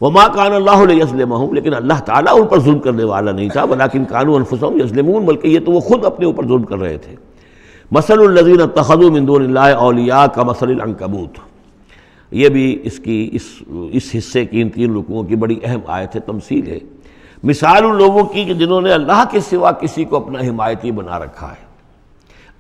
وما كان الله ليظلمهم، لیکن اللہ تعالیٰ ان پر ظلم کرنے والا نہیں تھا. ولكن كانوا انفسهم يظلمون، بلکہ یہ تو وہ خود اپنے اوپر ظلم کر رہے تھے. مثل الذين اتخذوا من دون الله اولیاء كمثل العنكبوت، یہ بھی اس حصے کی ان 3 رکوعوں کی بڑی اہم آیت ہے، تمثیل ہے. مثال ان لوگوں کی کہ جنہوں نے اللہ کے سوا کسی کو اپنا حمایتی بنا رکھا ہے.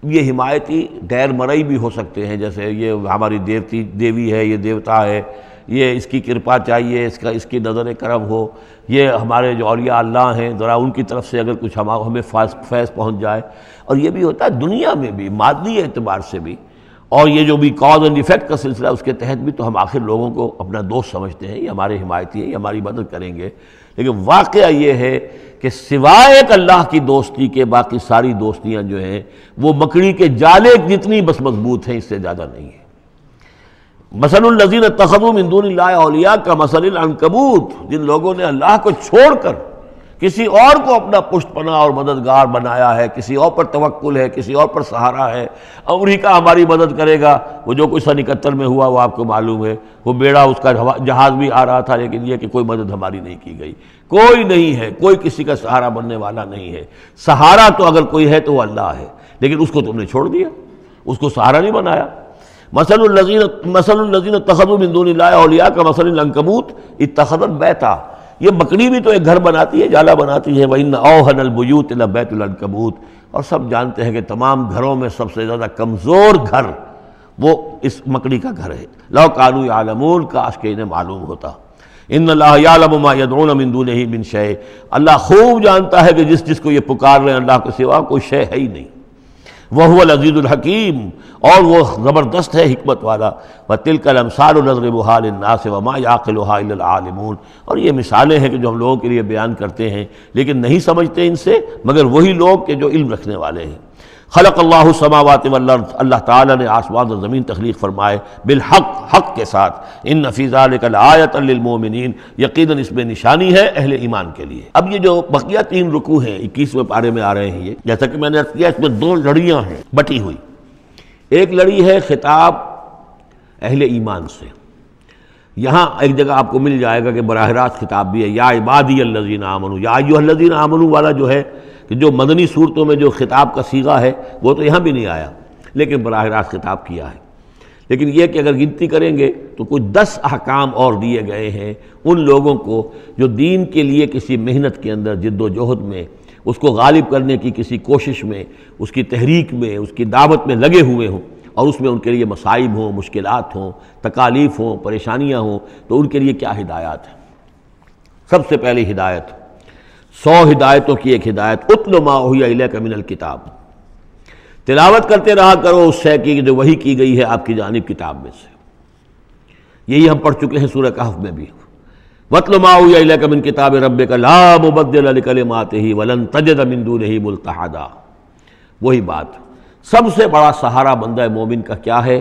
یہ حمایتی غیر مرئی بھی ہو سکتے ہیں، جیسے یہ ہماری دیوی ہے، یہ دیوتا ہے، یہ اس کی کرپا چاہیے، اس کی نظر کرم ہو. یہ ہمارے جو اولیاء اللہ ہیں، ذرا ان کی طرف سے اگر کچھ ہمیں فیض پہنچ جائے. اور یہ بھی ہوتا ہے دنیا میں بھی، مادی اعتبار سے بھی. اور یہ جو بھی کاز اینڈ ایفیکٹ کا سلسلہ، اس کے تحت بھی تو ہم آخر لوگوں کو اپنا دوست سمجھتے ہیں، یہ ہمارے حمایتی ہیں، یہ ہماری مدد کریں گے. لیکن واقعہ یہ ہے کہ سوائے ایک اللہ کی دوستی کے باقی ساری دوستیاں جو ہیں وہ مکڑی کے جالے جتنی بس مضبوط ہیں، اس سے زیادہ نہیں ہے. مثل الذین اتخذوا من دون اللہ اولیاء کمثل العنکبوت، جن لوگوں نے اللہ کو چھوڑ کر کسی اور کو اپنا پشت پناہ اور مددگار بنایا ہے، کسی اور پر توکل ہے، کسی اور پر سہارا ہے، امریکہ ہماری مدد کرے گا۔ وہ جو کچھ 71 میں ہوا وہ آپ کو معلوم ہے، وہ بیڑا اس کا جہاز بھی آ رہا تھا، لیکن یہ کہ کوئی مدد ہماری نہیں کی گئی، کوئی نہیں ہے، کوئی کسی کا سہارا بننے والا نہیں ہے۔ سہارا تو اگر کوئی ہے تو وہ اللہ ہے، لیکن اس کو تم نے چھوڑ دیا، اس کو سہارا نہیں بنایا۔ مثل الذین اتخذوا من دون اللہ اولیاء کمثل العنکبوت اتخذت بیتا، یہ بکری بھی تو ایک گھر بناتی ہے، جالا بناتی ہے۔ وَإِنَّ أَوْهَنَ الْبُيُوتِ لَبَيْتُ الْعَنكَبُوتِ، اور سب جانتے ہیں کہ تمام گھروں میں سب سے زیادہ کمزور گھر وہ اس مکڑی کا گھر ہے۔ لَوْ كَانُوا يَعْلَمُونَ، کاش کہ انہیں معلوم ہوتا۔ إِنَّ اللَّهَ يَعْلَمُ مَا يَدْعُونَ مِن دُونِهِ مِن شَيْءٍ، اللہ خوب جانتا ہے کہ جس کو یہ پکار رہے ہیں اللہ کے سوا کوئی شے ہے ہی نہیں۔ وَهُوَ الْعَزِيزُ الْحَكِيمُ، اور وہ زبردست ہے حکمت والا۔ وَتِلْكَ الْأَمْثَالُ نَضْرِبُهَا لِلنَّاسِ وَمَا يَعْقِلُهَا إِلَّا الْعَالِمُونَ، اور یہ مثالیں ہیں کہ جو ہم لوگوں کے لیے بیان کرتے ہیں لیکن نہیں سمجھتے ان سے مگر وہی لوگ کہ جو علم رکھنے والے ہیں۔ خلق اللہ السماوات والارض، اللہ تعالیٰ نے آسمان اور زمین تخلیق فرمائے بالحق، حق کے ساتھ۔ ان فی ذلک لآیۃ للمؤمنین، یقیناً اس میں نشانی ہے اہل ایمان کے لیے۔ اب یہ جو بقیہ 3 رکوع ہیں 21ویں پارے میں آ رہے ہیں، یہ جیسا کہ میں نے عرض کیا اس میں 2 لڑیاں ہیں بٹی ہوئی۔ ایک لڑی ہے خطاب اہل ایمان سے، یہاں ایک جگہ آپ کو مل جائے گا کہ براہ راست خطاب بھی ہے، یا عبادی الذین آمنوا، یا ایھا الذین آمنوا والا جو ہے کہ جو مدنی صورتوں میں جو خطاب کا صیغہ ہے وہ تو یہاں بھی نہیں آیا، لیکن براہ راست خطاب کیا ہے۔ لیکن یہ کہ اگر گنتی کریں گے تو کچھ 10 احکام اور دیے گئے ہیں ان لوگوں کو جو دین کے لیے کسی محنت کے اندر جد و جہد میں، اس کو غالب کرنے کی کسی کوشش میں، اس کی تحریک میں، اس کی دعوت میں لگے ہوئے ہوں، اور اس میں ان کے لیے مصائب ہوں، مشکلات ہوں، تکالیف ہوں، پریشانیاں ہوں، تو ان کے لیے کیا ہدایات ہیں۔ سب سے پہلی ہدایت 100 ہدایتوں کی ایک ہدایت، اتل ما اوحی الیک من الکتاب، تلاوت کرتے رہا کرو اس شے کی جو وحی کی گئی ہے آپ کی جانب کتاب میں سے۔ یہی ہم پڑھ چکے ہیں سورہ کہف میں بھی، واتل ما اوحی الیک من کتاب ربک لا مبدل لکلماتہ ولن تجد من دونہ ملتحدا۔ وہی بات، سب سے بڑا سہارا بندہ مومن کا کیا ہے؟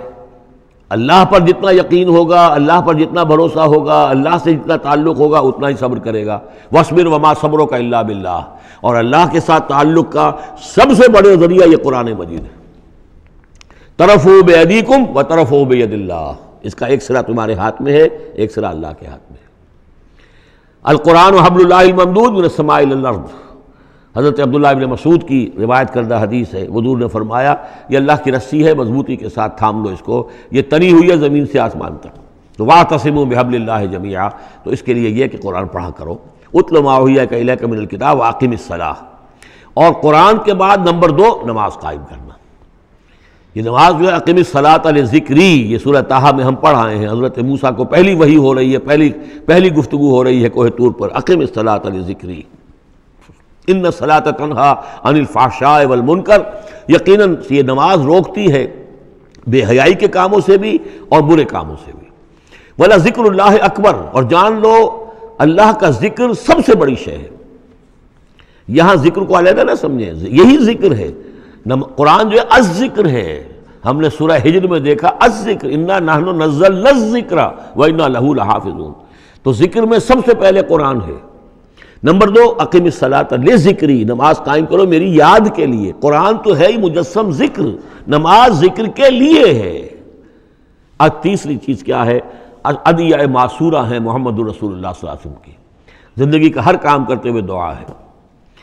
اللہ پر جتنا یقین ہوگا، اللہ پر جتنا بھروسہ ہوگا، اللہ سے جتنا تعلق ہوگا اتنا ہی صبر کرے گا۔ وَاصْبِرْ وَمَا صَبْرُكَ إِلَّا بِاللَّهِ، اور اللہ کے ساتھ تعلق کا سب سے بڑے ذریعہ یہ قرآن مجید ہے۔ طرفوا بِأَيْدِيكُمْ وَطَرَفُوا بِيَدِ اللَّهِ، اس کا ایک سرا تمہارے ہاتھ میں ہے، ایک سرا اللہ کے ہاتھ میں ہے۔ القرآن حبل اللہ الممدود من السماء إلى الأرض، حضرت عبداللہ ابن مسعود کی روایت کردہ حدیث ہے، حضور نے فرمایا یہ اللہ کی رسی ہے، مضبوطی کے ساتھ تھام لو اس کو، یہ تنی ہوئی ہے زمین سے آسمان تک۔ تو وَاعْتَصِمُوا بِحَبْلِ اللَّهِ جَمِيعًا، تو اس کے لیے یہ کہ قرآن پڑھا کرو۔ اتل ما اوحی الیک من الکتاب وَأَقِمِ الصَّلَاةَ، اور قرآن کے بعد نمبر 2 نماز قائم کرنا۔ یہ نماز جو ہے اقم الصلاۃ لذکری، یہ سورہ طٰہٰ میں ہم پڑھ آئے ہیں، حضرت موسیٰ کو پہلی وحی ہو رہی ہے، پہلی گفتگو ہو رہی ہے کوہ طور پر، اقم الصلاۃ لذکری ان الصلاۃ تنہیٰ عن الفحشاء والمنکر، یقیناً یہ نماز روکتی ہے بے حیائی کے کاموں سے بھی اور برے کاموں سے بھی۔ وَلَذِكْرُ اللَّهِ اکبر، اور جان لو اللہ کا ذکر سب سے بڑی شے ہے۔ یہاں ذکر کو علیحدہ نہ سمجھیں، یہی ذکر ہے۔ قرآن جو ہے الذکر ہے، ہم نے سورہ ہجر میں دیکھا الذکر انا نحن نزلنا الذکر وانا لہ لحافظون، تو ذکر میں سب سے پہلے قرآن ہے۔ نمبر 2 اقم الصلاۃ لذکری، نماز قائم کرو میری یاد کے لیے۔ قرآن تو ہے ہی مجسم ذکر، نماز ذکر کے لیے ہے۔ اب تیسری چیز کیا ہے؟ ادعیہ معصورہ ہیں محمد رسول اللہ صلی اللہ علیہ وسلم کی، زندگی کا ہر کام کرتے ہوئے دعا ہے۔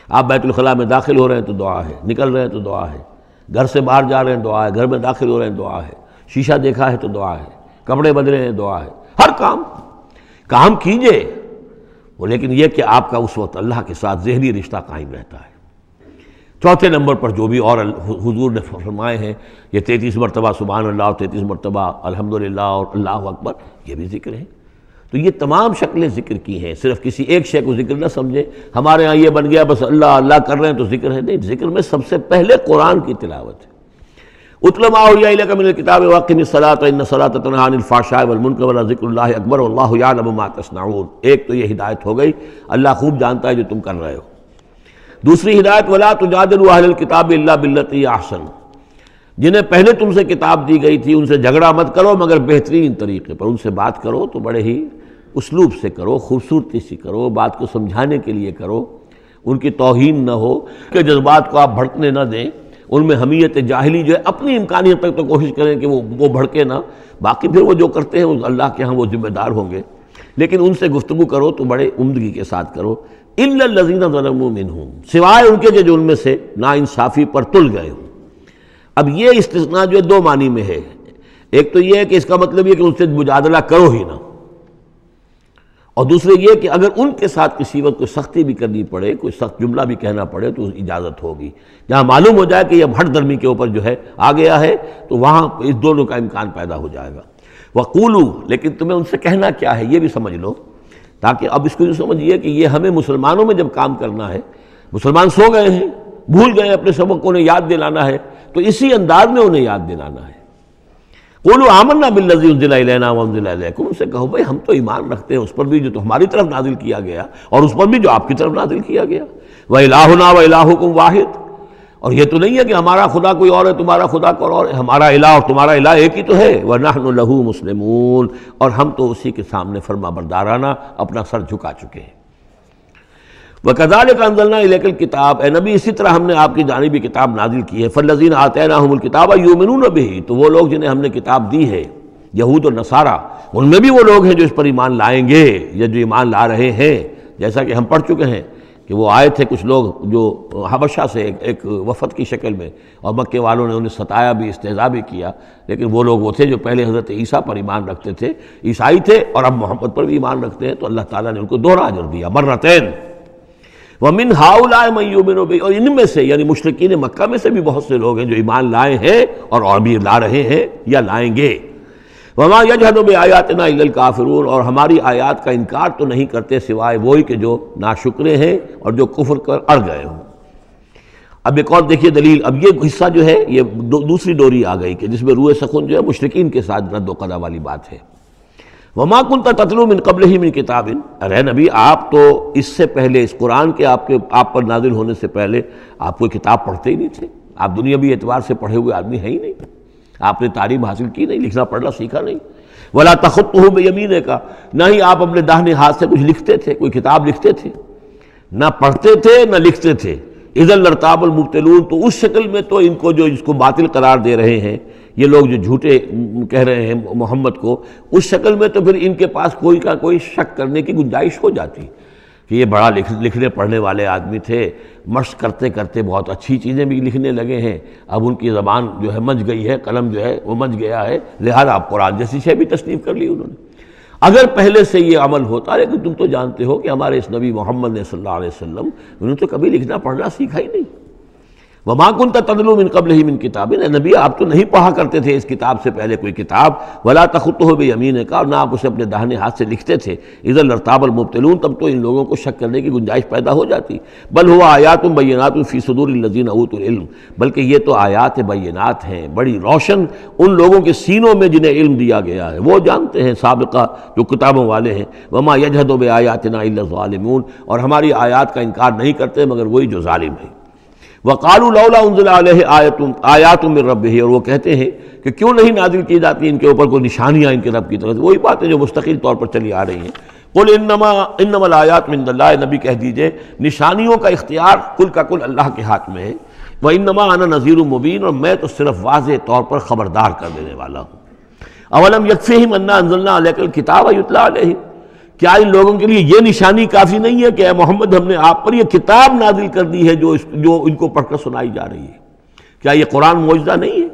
آپ بیت الخلاء میں داخل ہو رہے ہیں تو دعا ہے، نکل رہے ہیں تو دعا ہے، گھر سے باہر جا رہے ہیں دعا ہے، گھر میں داخل ہو رہے ہیں دعا ہے، شیشہ دیکھا ہے تو دعا ہے، کپڑے بدلے ہیں دعا ہے، ہر کام کیجئے، لیکن یہ کہ آپ کا اس وقت اللہ کے ساتھ ذہنی رشتہ قائم رہتا ہے۔ چوتھے نمبر پر جو بھی اور حضور نے فرمائے ہیں، یہ 33 مرتبہ سبحان اللہ اور 33 مرتبہ الحمدللہ اور اللہ اکبر، یہ بھی ذکر ہے۔ تو یہ تمام شکلیں ذکر کی ہیں، صرف کسی ایک شے کو ذکر نہ سمجھے ہمارے ہاں یہ بن گیا بس اللہ اللہ کر رہے ہیں تو ذکر ہے، نہیں، ذکر میں سب سے پہلے قرآن کی تلاوت ہے۔ اتل ما اوحی الیک من الکتاب واقم الصلاۃ ان الصلاۃ تنہیٰ عن الفحشاء والمنکر ولذکر اللہ اکبر واللہ یعلم ما تصنعون۔ ایک تو یہ ہدایت ہو گئی، اللہ خوب جانتا ہے جو تم کر رہے ہو۔ دوسری ہدایت ولا تجادلوا اہل الکتاب الا باللتی احسن، جنہیں پہلے تم سے کتاب دی گئی تھی ان سے جھگڑا مت کرو مگر بہترین طریقے پر، ان سے بات کرو تو بڑے ہی اسلوب سے کرو، خوبصورتی سے کرو، بات کو سمجھانے کے لیے کرو، ان کی توہین نہ ہو کہ جذبات کو آپ بھڑکنے نہ دیں، ان میں حمیت جاہلی جو ہے اپنی امکانیت تک تو کوشش کریں کہ وہ بھڑکے نہ، باقی پھر وہ جو کرتے ہیں اللہ کے ہاں وہ ذمہ دار ہوں گے، لیکن ان سے گفتگو کرو تو بڑے عمدگی کے ساتھ کرو۔ الا الذین ظلموا منہم، سوائے ان کے جو ان میں سے ناانصافی پر تل گئے ہوں۔ اب یہ استثناء جو ہے دو معنی میں ہے، ایک تو یہ ہے کہ اس کا مطلب یہ کہ ان سے مجادلہ کرو ہی نہ، اور دوسرے یہ کہ اگر ان کے ساتھ کسی وقت کوئی سختی بھی کرنی پڑے، کوئی سخت جملہ بھی کہنا پڑے تو اجازت ہوگی، جہاں معلوم ہو جائے کہ یہ ہٹ درمی کے اوپر جو ہے آ گیا ہے تو وہاں اس دونوں کا امکان پیدا ہو جائے گا۔ وَقُولُوا، لیکن تمہیں ان سے کہنا کیا ہے یہ بھی سمجھ لو، تاکہ اب اس کو یہ سمجھیے کہ یہ ہمیں مسلمانوں میں جب کام کرنا ہے، مسلمان سو گئے ہیں، بھول گئے اپنے سبق کو، انہیں یاد دلانا ہے تو اسی انداز میں انہیں یاد دلانا ہے۔ قولوا آمنا بالذی انزل الینا وانزل الیکم، ان سے کہو بھائی ہم تو ایمان رکھتے ہیں اس پر بھی جو تمہاری طرف نازل کیا گیا اور اس پر بھی جو آپ کی طرف نازل کیا گیا۔ وَإِلٰہُنَا وَإِلٰہُکُمْ وَاحِدٌ، اور یہ تو نہیں ہے کہ ہمارا خدا کوئی اور ہے تمہارا خدا کوئی اور ہے، ہمارا الہ اور تمہارا الہ ایک ہی تو ہے۔ وَنَحْنُ لَهُ مُسْلِمُونَ، اور ہم تو اسی کے سامنے فرما بردارانہ اپنا سر جھکا چکے ہیں۔ وَكَذَلِكَ أَنزَلْنَا إِلَيْكَ الْكِتَابَ، اے نبی اسی طرح ہم نے آپ کی جانب یہ کتاب نازل کی ہے۔ فَالَّذِينَ آتَيْنَاهُمُ الْكِتَابَ يُؤْمِنُونَ بِهِ، تو وہ لوگ جنہیں ہم نے کتاب دی ہے، یہود اور نصارہ، ان میں بھی وہ لوگ ہیں جو اس پر ایمان لائیں گے یا جو ایمان لا رہے ہیں، جیسا کہ ہم پڑھ چکے ہیں کہ وہ آئے تھے کچھ لوگ جو حبشہ سے ایک وفد کی شکل میں، اور مکے والوں نے انہیں ستایا بھی، استہزاء بھی کیا، لیکن وہ لوگ وہ تھے جو پہلے حضرت عیسیٰ پر ایمان رکھتے تھے، عیسائی تھے، اور اب محمد پر بھی ایمان رکھتے ہیں، تو اللہ تعالیٰ نے ان کو دوہرا اجر دیا، مرتین۔ وَمِنْ هَؤُلَاءِ مَن يُؤْمِنُ بِهِ، اور ان میں سے یعنی مشرکین مکہ میں سے بھی بہت سے لوگ ہیں جو ایمان لائے ہیں اور بھی لا رہے ہیں یا لائیں گے۔ وَمَا يَجْحَدُ بِآيَاتِنَا إِلَّا الْكَافِرُونَ، اور ہماری آیات کا انکار تو نہیں کرتے سوائے وہی کہ جو ناشکرے ہیں اور جو کفر کر اڑ گئے ہوں۔ اب ایک اور دیکھیے دلیل، اب یہ حصہ جو ہے یہ دوسری ڈوری آ گئی کہ جس میں روئے سخن جو ہے مشرکین کے ساتھ رد و قضا والی بات ہے۔ وَمَا كُنْتَ تَتْلُو مِن قَبْلِهِ مِن كِتَابٍ، ارے نبی آپ تو اس سے پہلے، اس قرآن کے آپ پر نازل ہونے سے پہلے آپ کوئی کتاب پڑھتے ہی نہیں تھے، آپ دنیاوی اعتبار سے پڑھے ہوئے آدمی ہیں ہی نہیں، آپ نے تعلیم حاصل کی نہیں، لکھنا پڑھنا سیکھا نہیں۔ وَلَا تَخُطُّهُ بِيَمِينِكَ، نہ ہی آپ اپنے داہنے ہاتھ سے کچھ لکھتے تھے، کوئی کتاب لکھتے تھے، نہ پڑھتے تھے نہ لکھتے تھے۔ اِذًا لَارْتَابَ الْمُبْطِلُونَ، تو اس شکل میں تو ان کو جو اس کو باطل قرار دے رہے ہیں یہ لوگ جو جھوٹے کہہ رہے ہیں محمد کو، اس شکل میں تو پھر ان کے پاس کوئی کا کوئی شک کرنے کی گنجائش ہو جاتی کہ یہ بڑا لکھنے پڑھنے والے آدمی تھے، مشق کرتے کرتے بہت اچھی چیزیں بھی لکھنے لگے ہیں، اب ان کی زبان جو ہے مچ گئی ہے، قلم جو ہے وہ مچ گیا ہے، لہذا اب قرآن جیسی شے بھی تصنیف کر لی انہوں نے۔ اگر پہلے سے یہ عمل ہوتا، لیکن تم تو جانتے ہو کہ ہمارے اس نبی محمد نے صلی اللہ علیہ وسلم انہوں نے تو کبھی لکھنا پڑھنا سیکھا ہی نہیں۔ وَمَا كُنْتَ تَتْلُو مِن قَبْلِهِ مِن كِتَابٍ، اے نبی آپ تو نہیں پڑھا کرتے تھے اس کتاب سے پہلے کوئی کتاب۔ وَلَا تَخُطُّهُ بِيَمِينِكَ، اور نہ آپ اسے اپنے داہنے ہاتھ سے لکھتے تھے۔ اِذًا لَارْتَابَ الْمُبْطِلُونَ، تب تو ان لوگوں کو شک کرنے کی گنجائش پیدا ہو جاتی۔ بل هُوَ آیاتٌ بَيِّنَاتٌ فِي صُدُورِ الَّذِينَ أُوتُوا الْعِلْمَ، بلکہ یہ تو آیات بینات ہیں، بڑی روشن ان لوگوں کے سینوں میں جنہیں علم دیا گیا ہے، وہ جانتے ہیں سابقہ جو کتابوں والے ہیں۔ وَمَا يَجْحَدُ بِآيَاتِنَا إِلَّا الظَّالِمُونَ، اور ہماری آیات کا انکار نہیں کرتے مگر وہی جو ظالم ہیں۔ وَقَالُوا لَوْلَا أُنزِلَ عَلَيْهِ آیَاتٌ مِّن رَّبِّهِ، اور وہ کہتے ہیں کہ کیوں نہیں نازل کی جاتی ان کے اوپر کوئی نشانیاں ان کے رب کی طرف سے، وہی باتیں جو مستقل طور پر چلی آ رہی ہیں۔ قُلْ إِنَّمَا الْآيَاتُ مِنْ اللَّهِ، نبی کہہ دیجئے نشانیوں کا اختیار کل کا کل اللہ کے ہاتھ میں ہے۔ وَإِنَّمَا أَنَا نَذِيرٌ مُّبِينٌ، اور میں تو صرف واضح طور پر خبردار کر دینے والا ہوں۔ أَوَلَمْ يَكْفِهِمْ أَنَّا أَنزَلْنَا عَلَيْكَ الْكِتَابَ يُتْلَىٰ عَلَيْهِمْ، کیا ان لوگوں کے لیے یہ نشانی کافی نہیں ہے کہ اے محمد ہم نے آپ پر یہ کتاب نازل کر دی ہے جو ان کو پڑھ کر سنائی جا رہی ہے؟ کیا یہ قرآن معجزہ نہیں ہے؟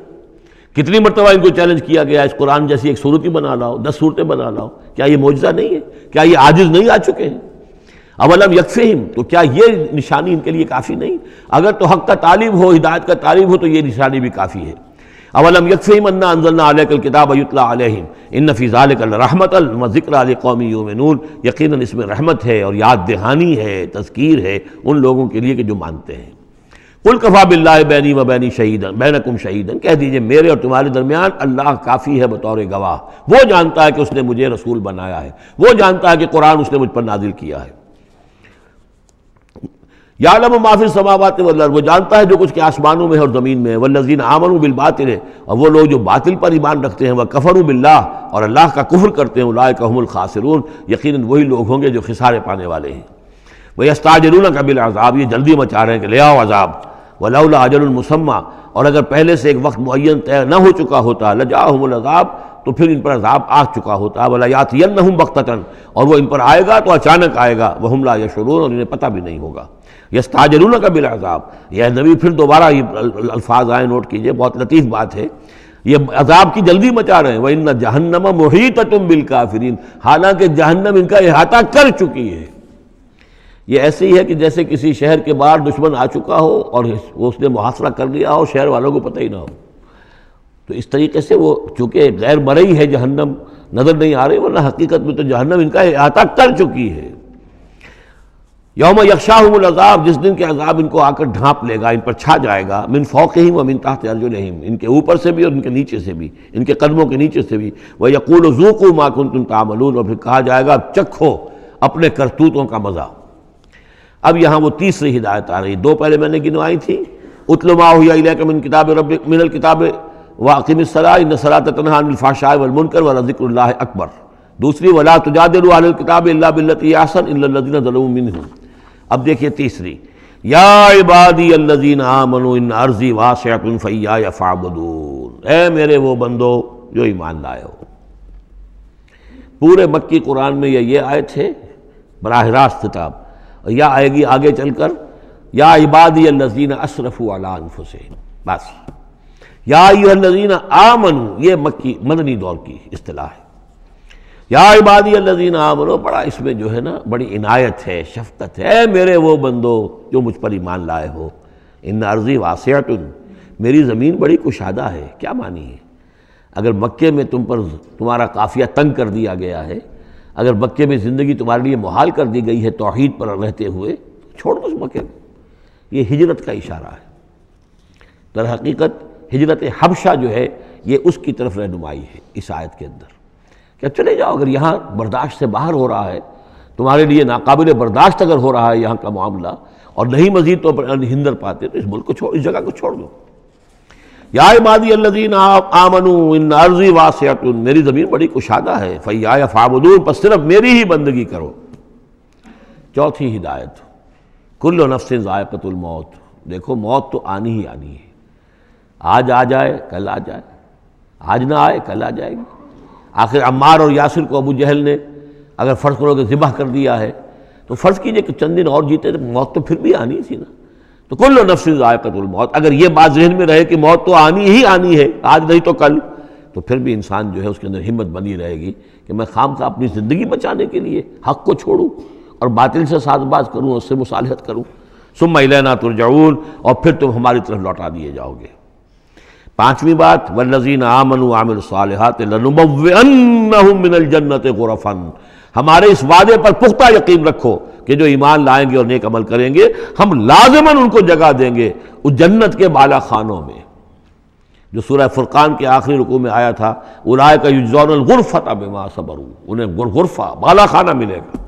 کتنی مرتبہ ان کو چیلنج کیا گیا اس قرآن جیسی ایک صورت ہی بنا لاؤ، 10 صورتیں بنا لاؤ، کیا یہ معجزہ نہیں ہے؟ کیا یہ عاجز نہیں آ چکے ہیں؟ اولم یکفہم، تو کیا یہ نشانی ان کے لیے کافی نہیں؟ اگر تو حق کا طالب ہو، ہدایت کا طالب ہو، تو یہ نشانی بھی کافی ہے۔ اولم یکفہم انا انزلنا علیک الکتاب یتلی علیہم ان فی ذلک لرحمۃ وذکری لقوم یؤمنون، یقیناً اس میں رحمت ہے اور یاد دہانی ہے، تذکیر ہے ان لوگوں کے لیے کہ جو مانتے ہیں۔ قل کفی باللہ بینی و بین شہیدا بینکم شہیدا، کہہ دیجئے میرے اور تمہارے درمیان اللہ کافی ہے بطور گواہ، وہ جانتا ہے کہ اس نے مجھے رسول بنایا ہے، وہ جانتا ہے کہ قرآن اس نے مجھ پر نازل کیا ہے۔ یعلم ما فی السماوات والارض، وہ جانتا ہے جو کچھ کہ آسمانوں میں ہے اور زمین میں ہے، والذین آمنوا بالباطل، اور وہ لوگ جو باطل پر ایمان رکھتے ہیں، وکفروا باللہ، اور اللہ کا کفر کرتے ہیں، اولئک هم الخاسرون، یقیناً وہی لوگ ہوں گے جو خسارے پانے والے ہیں۔ وَيَسْتَعْجِلُونَكَ بِالْعَذَابِ، یہ جلدی مچا رہے ہیں کہ لے آؤ عذاب، وَلَوْلَا أَجَلٌ مُّسَمًّى، اور اگر پہلے سے ایک وقت معین طے نہ ہو چکا ہوتا، لَجَاءَهُمُ الْعَذَابُ، تو پھر ان پر عذاب آ چکا ہوتا، وَلَا يَأْتِيَنَّهُمْ بَغْتَةً، اور وہ ان پر آئے گا تو اچانک آئے گا، وَهُمْ لَا يَشْعُرُونَ، اور انہیں پتہ بھی نہیں ہوگا۔ یستعجلونک بالعذاب، یہ نبی پھر دوبارہ یہ الفاظ آئے، نوٹ کیجئے، بہت لطیف بات ہے، یہ عذاب کی جلدی مچا رہے ہیں۔ وَإِنَّ جَهَنَّمَ مُحِيطَةٌ بِالْكَافِرِينَ، حالانکہ جہنم ان کا احاطہ کر چکی ہے۔ یہ ایسے ہی ہے کہ جیسے کسی شہر کے باہر دشمن آ چکا ہو اور اس نے محاصرہ کر لیا ہو، شہر والوں کو پتہ ہی نہ ہو۔ تو اس طریقے سے وہ چونکہ غیر مرئی ہے جہنم، نظر نہیں آ رہی، ورنہ حقیقت میں تو جہنم ان کا احاطہ کر چکی ہے۔ یوم یغشاہم العذاب، جس دن کے عذاب ان کو آ کر ڈھانپ لے گا، ان پر چھا جائے گا، من فوقہم ومن تحت ارجلہم، ان کے اوپر سے بھی اور ان کے نیچے سے بھی، ان کے قدموں کے نیچے سے بھی۔ ویقول ذوقوا ما کنتم تعملون، اور پھر کہا جائے گا چکھو اپنے کرتوتوں کا مزہ۔ اب یہاں وہ تیسری ہدایت آ رہی، دو پہلے میں نے گنوائی تھی، اتل ما اوحی الیک من کتاب ربک من الکتاب واقم الصلاۃ ان الصلاۃ تنہی عن الفحشاء والمنکر ولذکر اللہ اکبر۔ دوسری ولا تجادلوا اہل الکتاب الا بالتی ہی احسن الا الذین ظلموا منہم۔ اب دیکھیے تیسری، یا عبادی الذین آمنوا ان ارضی واسعۃ فایای فاعبدون، اے میرے وہ بندو جو ایمان لائے ہو۔ پورے مکی قرآن میں یہ آیت ہے براہ راست خطاب، یا آئے گی آگے چل کر یا عبادی الذین اسرفوا علی انفسہم، بس یا ایھا الذین آمنوا، یہ مکی مدنی دور کی اصطلاح ہے۔ یا عبادی الذین آمنوا، بڑا اس میں جو ہے نا بڑی عنایت ہے، شفقت ہے، اے میرے وہ بندو جو مجھ پر ایمان لائے ہو، ان ارضی واسعۃ، میری زمین بڑی کشادہ ہے۔ کیا معنی ہے؟ اگر مکے میں تم پر تمہارا قافیہ تنگ کر دیا گیا ہے، اگر مکے میں زندگی تمہارے لیے محال کر دی گئی ہے توحید پر رہتے ہوئے، چھوڑ دو اس مکے کو۔ یہ ہجرت کا اشارہ ہے، در حقیقت ہجرت حبشہ جو ہے یہ اس کی طرف رہنمائی ہے اس آیت کے اندر، کہ چلے جاؤ، اگر یہاں برداشت سے باہر ہو رہا ہے، تمہارے لیے ناقابل برداشت اگر ہو رہا ہے یہاں کا معاملہ، اور نہیں مزید تو ہندر پاتے، تو اس ملک کو چھوڑ، اس جگہ کو چھوڑ دو۔ یا عبادی الذین آمنوا ان ارضی واسعۃ، میری زمین بڑی کشادہ ہے، فایای فاعبدون، پس صرف میری ہی بندگی کرو۔ چوتھی ہدایت، کل نفس ذائقۃ الموت، دیکھو موت تو آنی ہی آنی ہے، آج آ جائے کل آ جائے، آج نہ آئے کل آ جائے گی۔ آخر عمار اور یاسر کو ابو جہل نے اگر فرض کرو کہ ذبح کر دیا ہے، تو فرض کیجئے کہ چند دن اور جیتے تو موت تو پھر بھی آنی تھی نا۔ تو کل نفس ذائقۃ الموت، اگر یہ بات ذہن میں رہے کہ موت تو آنی ہی آنی ہے، آج نہیں تو کل، تو پھر بھی انسان جو ہے اس کے اندر ہمت بنی رہے گی کہ میں خامخواہ اپنی زندگی بچانے کے لیے حق کو چھوڑوں اور باطل سے ساز باز کروں، اس سے مصالحت کروں۔ ثم الینا ترجعون، اور پھر تم ہماری طرف لوٹا دیے جاؤ گے۔ پانچویں بات، والذین آمنوا وعملوا الصالحات لنبوئنہم من الجنۃ غرفا، ہمارے اس وعدے پر پختہ یقین رکھو کہ جو ایمان لائیں گے اور نیک عمل کریں گے، ہم لازماً ان کو جگہ دیں گے اس جنت کے بالا خانوں میں، جو سورہ فرقان کے آخری رکوع میں آیا تھا، اولئک یجزون الغرفۃ بما صبروا، انہیں غرفہ بالا خانہ ملے گا۔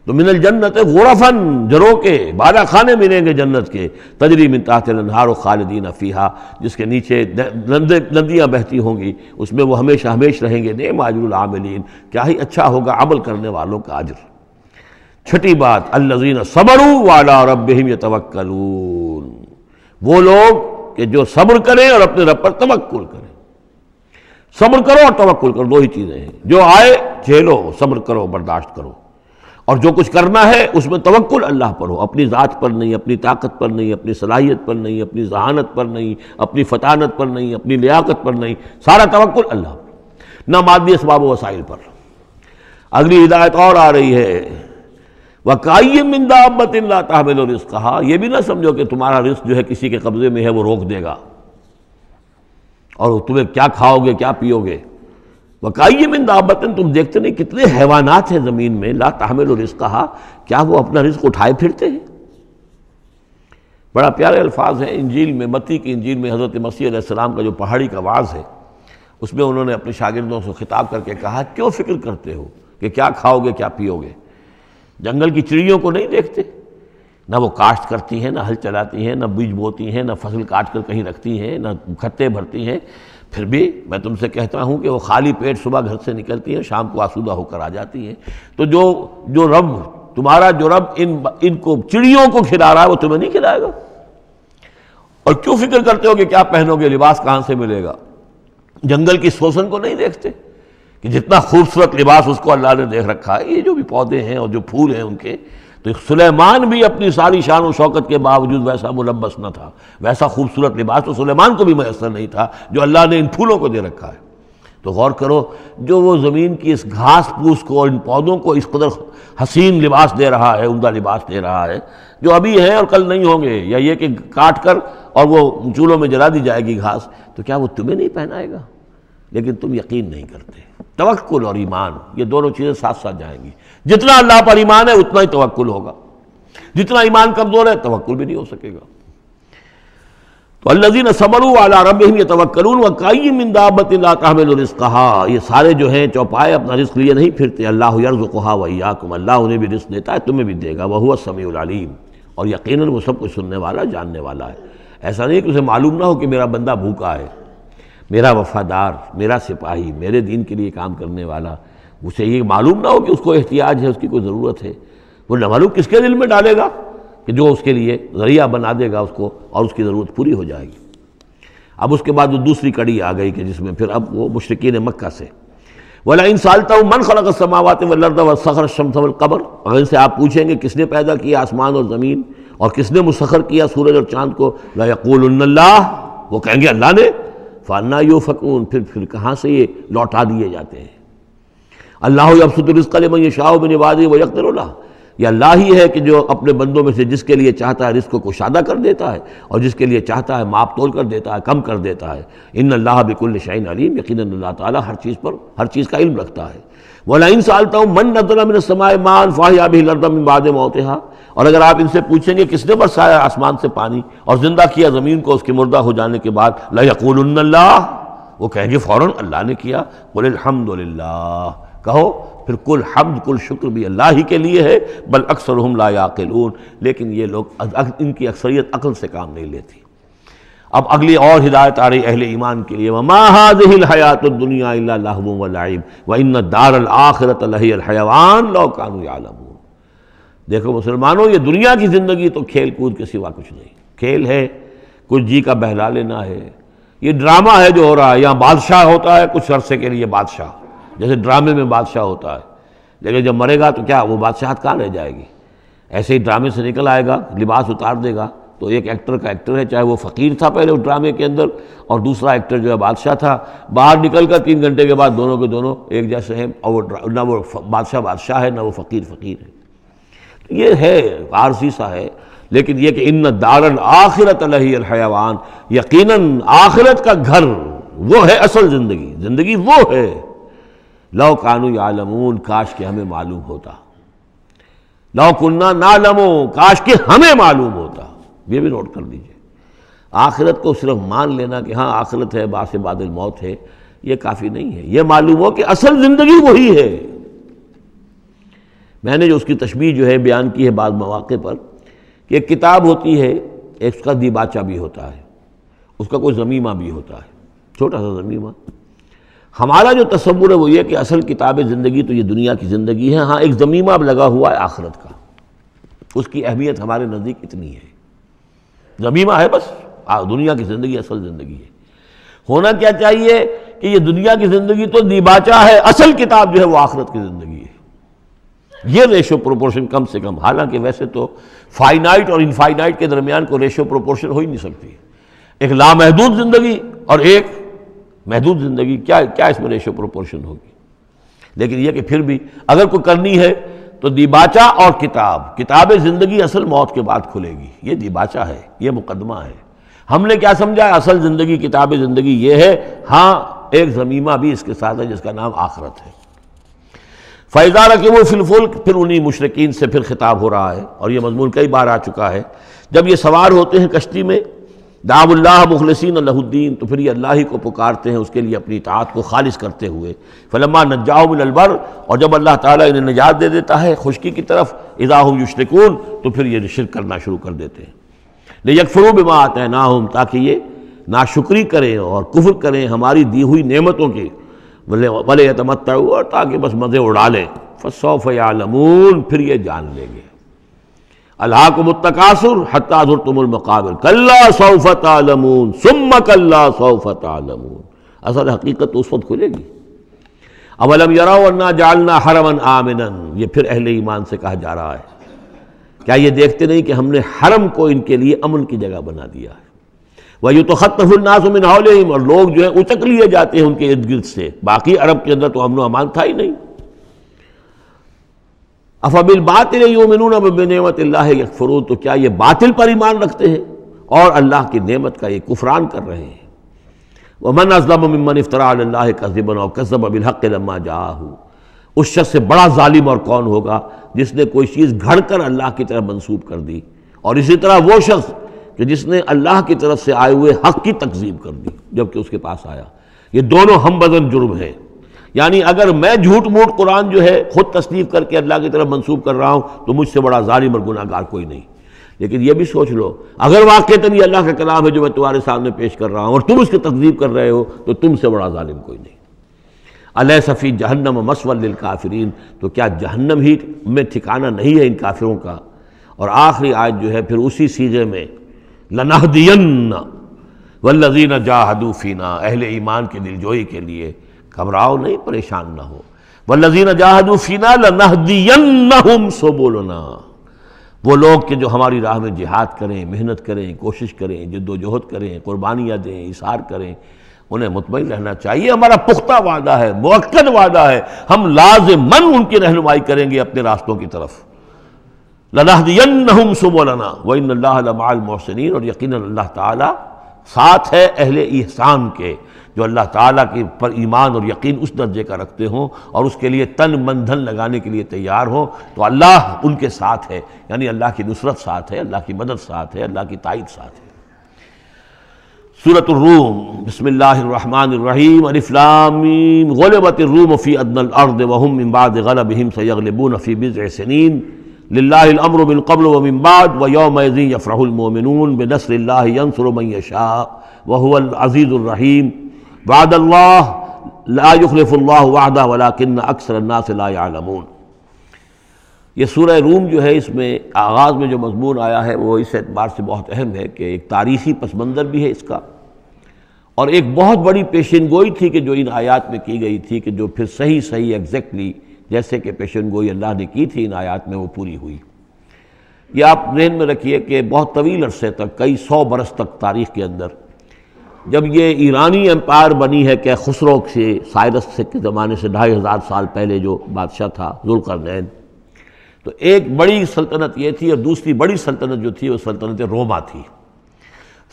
تو من الجنت غرفاً، جروں کے بالا خانے ملیں گے جنت کے، تجری من تحت الانہار خالدین فیہا، جس کے نیچے ندیاں بہتی ہوں گی، اس میں وہ ہمیشہ ہمیشہ رہیں گے۔ نعم اجر العاملین، کیا ہی اچھا ہوگا عمل کرنے والوں کا اجر۔ چھٹی بات، الذین صبروا وعلی ربہم یتوکلون، وہ لوگ کہ جو صبر کریں اور اپنے رب پر توکل کریں۔ صبر کرو اور توکل کرو، دو ہی چیزیں ہیں، جو آئے جھیلو، صبر کرو، برداشت کرو، اور جو کچھ کرنا ہے اس میں توکل اللہ پر ہو، اپنی ذات پر نہیں، اپنی طاقت پر نہیں، اپنی صلاحیت پر نہیں، اپنی ذہانت پر نہیں، اپنی فطانت پر نہیں، اپنی لیاقت پر نہیں، سارا توکل اللہ پر، نہ مادی اسباب و وسائل پر۔ اگلی ہدایت اور آ رہی ہے، وَكَأَيٍّ مِّن دَابَّةٍ لَا تَحْمِلُ رِزْقَهَا، یہ بھی نہ سمجھو کہ تمہارا رزق جو ہے کسی کے قبضے میں ہے وہ روک دے گا، اور تمہیں کیا کھاؤ گے کیا پیو گے۔ وَكَأَيٍّ مِّن دَابَّةٍ، تم دیکھتے نہیں کتنے حیوانات ہیں زمین میں، لا تحمل رزقها، کیا وہ اپنا رزق اٹھائے پھرتے ہیں؟ بڑا پیارے الفاظ ہیں انجیل میں، متی کی انجیل میں حضرت مسیح علیہ السلام کا جو پہاڑی کا وعظ ہے، اس میں انہوں نے اپنے شاگردوں سے خطاب کر کے کہا، کیوں فکر کرتے ہو کہ کیا کھاؤ گے کیا پیو گے؟ جنگل کی چڑیوں کو نہیں دیکھتے نہ وہ کاشت کرتی ہیں، نہ ہل چلاتی ہیں، نہ بیج بوتی ہیں، نہ فصل کاٹ کر کہیں رکھتی ہیں، نہ کھتے بھرتی ہیں، پھر بھی میں تم سے کہتا ہوں کہ وہ خالی پیٹ صبح گھر سے نکلتی ہیں، شام کو آسودہ ہو کر آ جاتی ہیں۔ تو جو رب تمہارا جو رب ان کو چڑیوں کو کھلا رہا ہے وہ تمہیں نہیں کھلائے گا؟ اور کیوں فکر کرتے ہو کہ کیا پہنو گے، لباس کہاں سے ملے گا؟ جنگل کی سوسن کو نہیں دیکھتے کہ جتنا خوبصورت لباس اس کو اللہ نے دیکھ رکھا ہے؟ یہ جو بھی پودے ہیں اور جو پھول ہیں ان کے، تو سلیمان بھی اپنی ساری شان و شوکت کے باوجود ویسا ملبس نہ تھا، ویسا خوبصورت لباس تو سلیمان کو بھی میسر نہیں تھا جو اللہ نے ان پھولوں کو دے رکھا ہے۔ تو غور کرو، جو وہ زمین کی اس گھاس پھوس کو اور ان پودوں کو اس قدر حسین لباس دے رہا ہے، عمدہ لباس دے رہا ہے، جو ابھی ہیں اور کل نہیں ہوں گے، یا یہ کہ کاٹ کر اور وہ چولہوں میں جلا دی جائے گی گھاس، تو کیا وہ تمہیں نہیں پہنائے گا؟ لیکن تم یقین نہیں کرتے۔ توکل اور ایمان، یہ دونوں چیزیں ساتھ ساتھ جائیں گی۔ جتنا اللہ پر ایمان ہے اتنا ہی توکل ہوگا، جتنا ایمان کمزور ہے توکل بھی نہیں ہو سکے گا۔ تو الذین صبروا علی ربہم یتوکلون وکأی من دابۃ لا تحمل رزقها، یہ سارے جو ہیں چوپائے اپنا رزق لیے نہیں پھرتے، اللہ یرزقها وإیاکم، اللہ انہیں بھی رزق دیتا ہے، تمہیں بھی دے گا، وہو السمیع العلیم، اور یقیناً وہ سب کچھ سننے والا جاننے والا ہے۔ ایسا نہیں کہ اسے معلوم نہ ہو کہ میرا بندہ بھوکا ہے، میرا وفادار، میرا سپاہی، میرے دین کے لیے کام کرنے والا، اسے یہ معلوم نہ ہو کہ اس کو احتیاج ہے، اس کی کوئی ضرورت ہے۔ وہ نہ معلوم کس کے دل میں ڈالے گا کہ جو اس کے لیے ذریعہ بنا دے گا اس کو، اور اس کی ضرورت پوری ہو جائے گی۔ اب اس کے بعد وہ دوسری کڑی آ گئی کہ جس میں پھر اب وہ مشرکین مکہ سے وَلَئِن سَأَلْتَهُم مَّن خَلَقَ السَّمَاوَاتِ وَالْأَرْضَ وَسَخَّرَ الشَّمْسَ وَالْقَمَرَ، اگر ان سے آپ پوچھیں گے کس نے پیدا کیا آسمان اور زمین اور کس نے مسخر کیا سورج اور چاند کو، لَيَقُولُنَّ اللَّهُ، وہ کہیں گے اللہ نے، فَأَنَّىٰ يُؤْفَكُونَ، پھر کہاں سے یہ لوٹا دیے جاتے ہیں۔ اللہ یبسط الرزق لمن یشاء من عبادہ ویقدر لہ، یہ اللہ ہی ہے کہ جو اپنے بندوں میں سے جس کے لیے چاہتا ہے رزق کو کشادہ کر دیتا ہے، اور جس کے لیے چاہتا ہے ماپ تول کر دیتا ہے، کم کر دیتا ہے۔ ان اللہ بکل شیء علیم، یقیناً اللہ تعالیٰ ہر چیز پر ہر چیز کا علم رکھتا ہے۔ وَلَئِن سَأَلْتَهُم مَّن نَّزَّلَ مِنَ السَّمَاءِ مَاءً فَأَحْيَا بِهِ الْأَرْضَ مِن بَعْدِ مَوْتِهَا، اور اگر آپ ان سے پوچھیں گے کس نے برسایا آسمان سے پانی اور زندہ کیا زمین کو اس کے مردہ ہو جانے کے بعد، لَيَقُولُنَّ اللَّهُ، وہ کہیں گے فوراً اللہ نے کیا۔ قُلِ الْحَمْدُ لِلَّهِ، کہو پھر کل حمد کل شکر بھی اللہ ہی کے لیے ہے، بل اکثرہم لا یعقلون، لیکن یہ لوگ ان کی اکثریت عقل سے کام نہیں لیتی۔ اب اگلی اور ہدایت آ رہی اہل ایمان کے لیے، وما هذه الحیاۃ الدنیا الا لہو ولعب وان الدار الآخرۃ لہی الحیوان لو کانوا یعلمون۔ دیکھو مسلمانوں، یہ دنیا کی زندگی تو کھیل کود کے سوا کچھ نہیں، کھیل ہے، کچھ جی کا بہلا لینا ہے، یہ ڈرامہ ہے جو ہو رہا ہے۔ یہاں بادشاہ ہوتا ہے کچھ عرصے کے لیے، بادشاہ جیسے ڈرامے میں بادشاہ ہوتا ہے، لیکن جب مرے گا تو کیا وہ بادشاہت کہاں رہ جائے گی؟ ایسے ہی ڈرامے سے نکل آئے گا، لباس اتار دے گا تو ایک ایکٹر کا ایکٹر ہے، چاہے وہ فقیر تھا پہلے اس ڈرامے کے اندر، اور دوسرا ایکٹر جو ہے بادشاہ تھا، باہر نکل کر 3 گھنٹے کے بعد دونوں کے دونوں ایک جیسے ہیں، اور وہ نہ وہ بادشاہ ہے نہ وہ فقیر ہے۔ یہ ہے عارضی سا ہے، لیکن یہ کہ ان الدار الآخرۃ لہی الحیوان، یقیناً آخرت کا گھر وہ ہے اصل زندگی وہ ہے۔ لو کانوا یعلمون، کاش کہ ہمیں معلوم ہوتا، لو کنا نعلم، کاش کہ ہمیں معلوم ہوتا۔ یہ بھی نوٹ کر لیجئے، آخرت کو صرف مان لینا کہ ہاں آخرت ہے، بعد سے بعد الموت ہے، یہ کافی نہیں ہے۔ یہ معلوم ہو کہ اصل زندگی وہی ہے۔ میں نے جو اس کی تشبیہ جو ہے بیان کی ہے بعض مواقع پر، کہ ایک کتاب ہوتی ہے، اس کا دیباچہ بھی ہوتا ہے، اس کا کوئی ضمیمہ بھی ہوتا ہے، چھوٹا سا ضمیمہ۔ ہمارا جو تصور ہے وہ یہ کہ اصل کتاب زندگی تو یہ دنیا کی زندگی ہے، ہاں ایک ضمیمہ اب لگا ہوا ہے آخرت کا، اس کی اہمیت ہمارے نزدیک اتنی ہے۔ ضمیمہ ہے بس، دنیا کی زندگی اصل زندگی ہے۔ ہونا کیا چاہیے کہ یہ دنیا کی زندگی تو دیباچہ ہے، اصل کتاب جو ہے وہ آخرت کی زندگی ہے۔ یہ ریشو پروپورشن کم سے کم، حالانکہ ویسے تو فائنائٹ اور انفائنائٹ کے درمیان کوئی ریشو پروپورشن ہو ہی نہیں سکتی، ایک لامحدود زندگی اور ایک محدود زندگی، کیا اس میں ریشو پروپورشن ہوگی؟ لیکن یہ کہ پھر بھی اگر کوئی کرنی ہے تو دیباچہ اور کتاب زندگی اصل موت کے بعد کھلے گی، یہ دیباچہ ہے، یہ مقدمہ ہے۔ ہم نے کیا سمجھا ہے اصل زندگی کتاب زندگی یہ ہے، ہاں ایک ضمیمہ بھی اس کے ساتھ ہے جس کا نام آخرت ہے۔ فَإِذَا رَكِبُوا فِي الْفُلْكِ، پھر انہی مشرکین سے پھر خطاب ہو رہا ہے، اور یہ مضمون کئی بار آ چکا ہے۔ جب یہ سوار ہوتے ہیں کشتی میں، دعوا اللہ مخلصین لہ الدین، تو پھر یہ اللہ ہی کو پکارتے ہیں اس کے لیے اپنی اطاعت کو خالص کرتے ہوئے. فلما نجاہم الی البر، اور جب اللہ تعالیٰ انہیں نجات دے دیتا ہے خشکی کی طرف، اذا ہم یشرکون، تو پھر یہ شرک کرنا شروع کر دیتے ہیں. لیکفروا بما آتیناہم، تاکہ یہ ناشکری کریں اور کفر کریں ہماری دی ہوئی نعمتوں کی، ولیتمتعوا، اور تاکہ بس مزے اڑا لیں. فسوف یعلمون، پھر یہ جان لیں گے. الہاکم التکاثر حتی زرتم المقابر کلا سوف تعلمون ثم کلا سوف تعلمون. اصل حقیقت تو اس وقت کھلے گی. اولم یروا انا جعلنا حرما آمنا، یہ پھر اہل ایمان سے کہا جا رہا ہے، کیا یہ دیکھتے نہیں کہ ہم نے حرم کو ان کے لیے امن کی جگہ بنا دیا ہے. وَيُتَخَطَّفُ النَّاسُ مِنْ حَوْلِهِمْ، اور لوگ جو ہیں اچک لیے جاتے ہیں ان کے ارد گرد سے. باقی عرب کے اندر تو امن و امان تھا ہی نہیں. أَفَبِالْبَاطِلِ يُؤْمِنُونَ وَبِنِعْمَةِ اللَّهِ يَكْفُرُونَ، تو کیا یہ باطل پر ایمان رکھتے ہیں اور اللہ کی نعمت کا یہ کفران کر رہے ہیں. وَمَنْ أَظْلَمُ مِمَّنِ افْتَرَىٰ عَلَى اللَّهِ كَذِبًا أَوْ كَذَّبَ بِالْحَقِّ لَمَّا جَاءَهُ، اس شخص سے بڑا ظالم اور کون ہوگا جس نے کوئی چیز گھڑ کر اللہ کی طرف منسوب کر دی، اور اسی طرح وہ شخص کہ جس نے اللہ کی طرف سے آئے ہوئے حق کی تکذیب کر دی جبکہ اس کے پاس آیا. یہ دونوں ہم بدن جرم ہیں. یعنی اگر میں جھوٹ موٹ قرآن جو ہے خود تصنیف کر کے اللہ کی طرف منسوب کر رہا ہوں تو مجھ سے بڑا ظالم اور گناہ گار کوئی نہیں. لیکن یہ بھی سوچ لو، اگر واقعتاً یہ اللہ کا کلام ہے جو میں تمہارے سامنے پیش کر رہا ہوں اور تم اس کی تکذیب کر رہے ہو تو تم سے بڑا ظالم کوئی نہیں. الیس فی جہنم مثوی للکافرین، تو کیا جہنم ہی میں ٹھکانہ نہیں ہے ان کافروں کا. اور آخری آیت جو ہے پھر اسی صیغے میں لنہدین والذین جاہدوا فینا، اہل ایمان کی دلجوئی کے لیے گھبراؤ نہیں، پریشان نہ ہو. والذین جاہدوا فینا لنہدینہم سبلنا، وہ لوگ کہ جو ہماری راہ میں جہاد کریں، محنت کریں، کوشش کریں، جد و جہد کریں، قربانیاں دیں، اثار کریں، انہیں مطمئن رہنا چاہیے. ہمارا پختہ وعدہ ہے، مؤکد وعدہ ہے، ہم لازماً ان کی رہنمائی کریں گے اپنے راستوں کی طرف. لَنَهْدِيَنَّهُمْ سُبُلَنَا وَإِنَّ اللَّهَ لَمَعَ الْمُحْسِنِينَ، اور یقیناً اللہ تعالیٰ ساتھ ہے اہل احسان کے، جو اللہ تعالیٰ کے پر ایمان اور یقین اس درجے کا رکھتے ہوں اور اس کے لیے تن من دھن لگانے کے لیے تیار ہوں، تو اللہ ان کے ساتھ ہے. یعنی اللہ کی نصرت ساتھ ہے، اللہ کی مدد ساتھ ہے، اللہ کی تائید ساتھ ہے. سورۃ الروم، بسم اللہ الرحمن الرحیم. الف لام میم، غلبت الروم فی ادنی الارض وهم من بعد غلبهم سیغلبون فی بضع سنین للہ الامر من قبل ومن بعد ویومئذ یفرح المؤمنون بنصر اللہ ینصر من یشاء وهو العزیز الرحیم. وعد اللہ لا یخلف اللہ وعدہ ولکن اکثر الناس لا یعلمون. یہ سورہ روم جو ہے، اس میں آغاز میں جو مضمون آیا ہے وہ اس اعتبار سے بہت اہم ہے کہ ایک تاریخی پس منظر بھی ہے اس کا، اور ایک بہت بڑی پیشن گوئی تھی کہ جو ان آیات میں کی گئی تھی کہ جو پھر صحیح ایگزیکٹلی جیسے کہ پیشن گوئی اللہ نے کی تھی ان آیات میں وہ پوری ہوئی. یہ آپ ذہن میں رکھیے کہ بہت طویل عرصے تک، کئی 100 برس تک تاریخ کے اندر، جب یہ ایرانی امپائر بنی ہے کہ خسرو سے، سائرس کے زمانے سے 2500 سال پہلے جو بادشاہ تھا ذوالقرنین، تو ایک بڑی سلطنت یہ تھی اور دوسری بڑی سلطنت جو تھی وہ سلطنت روما تھی.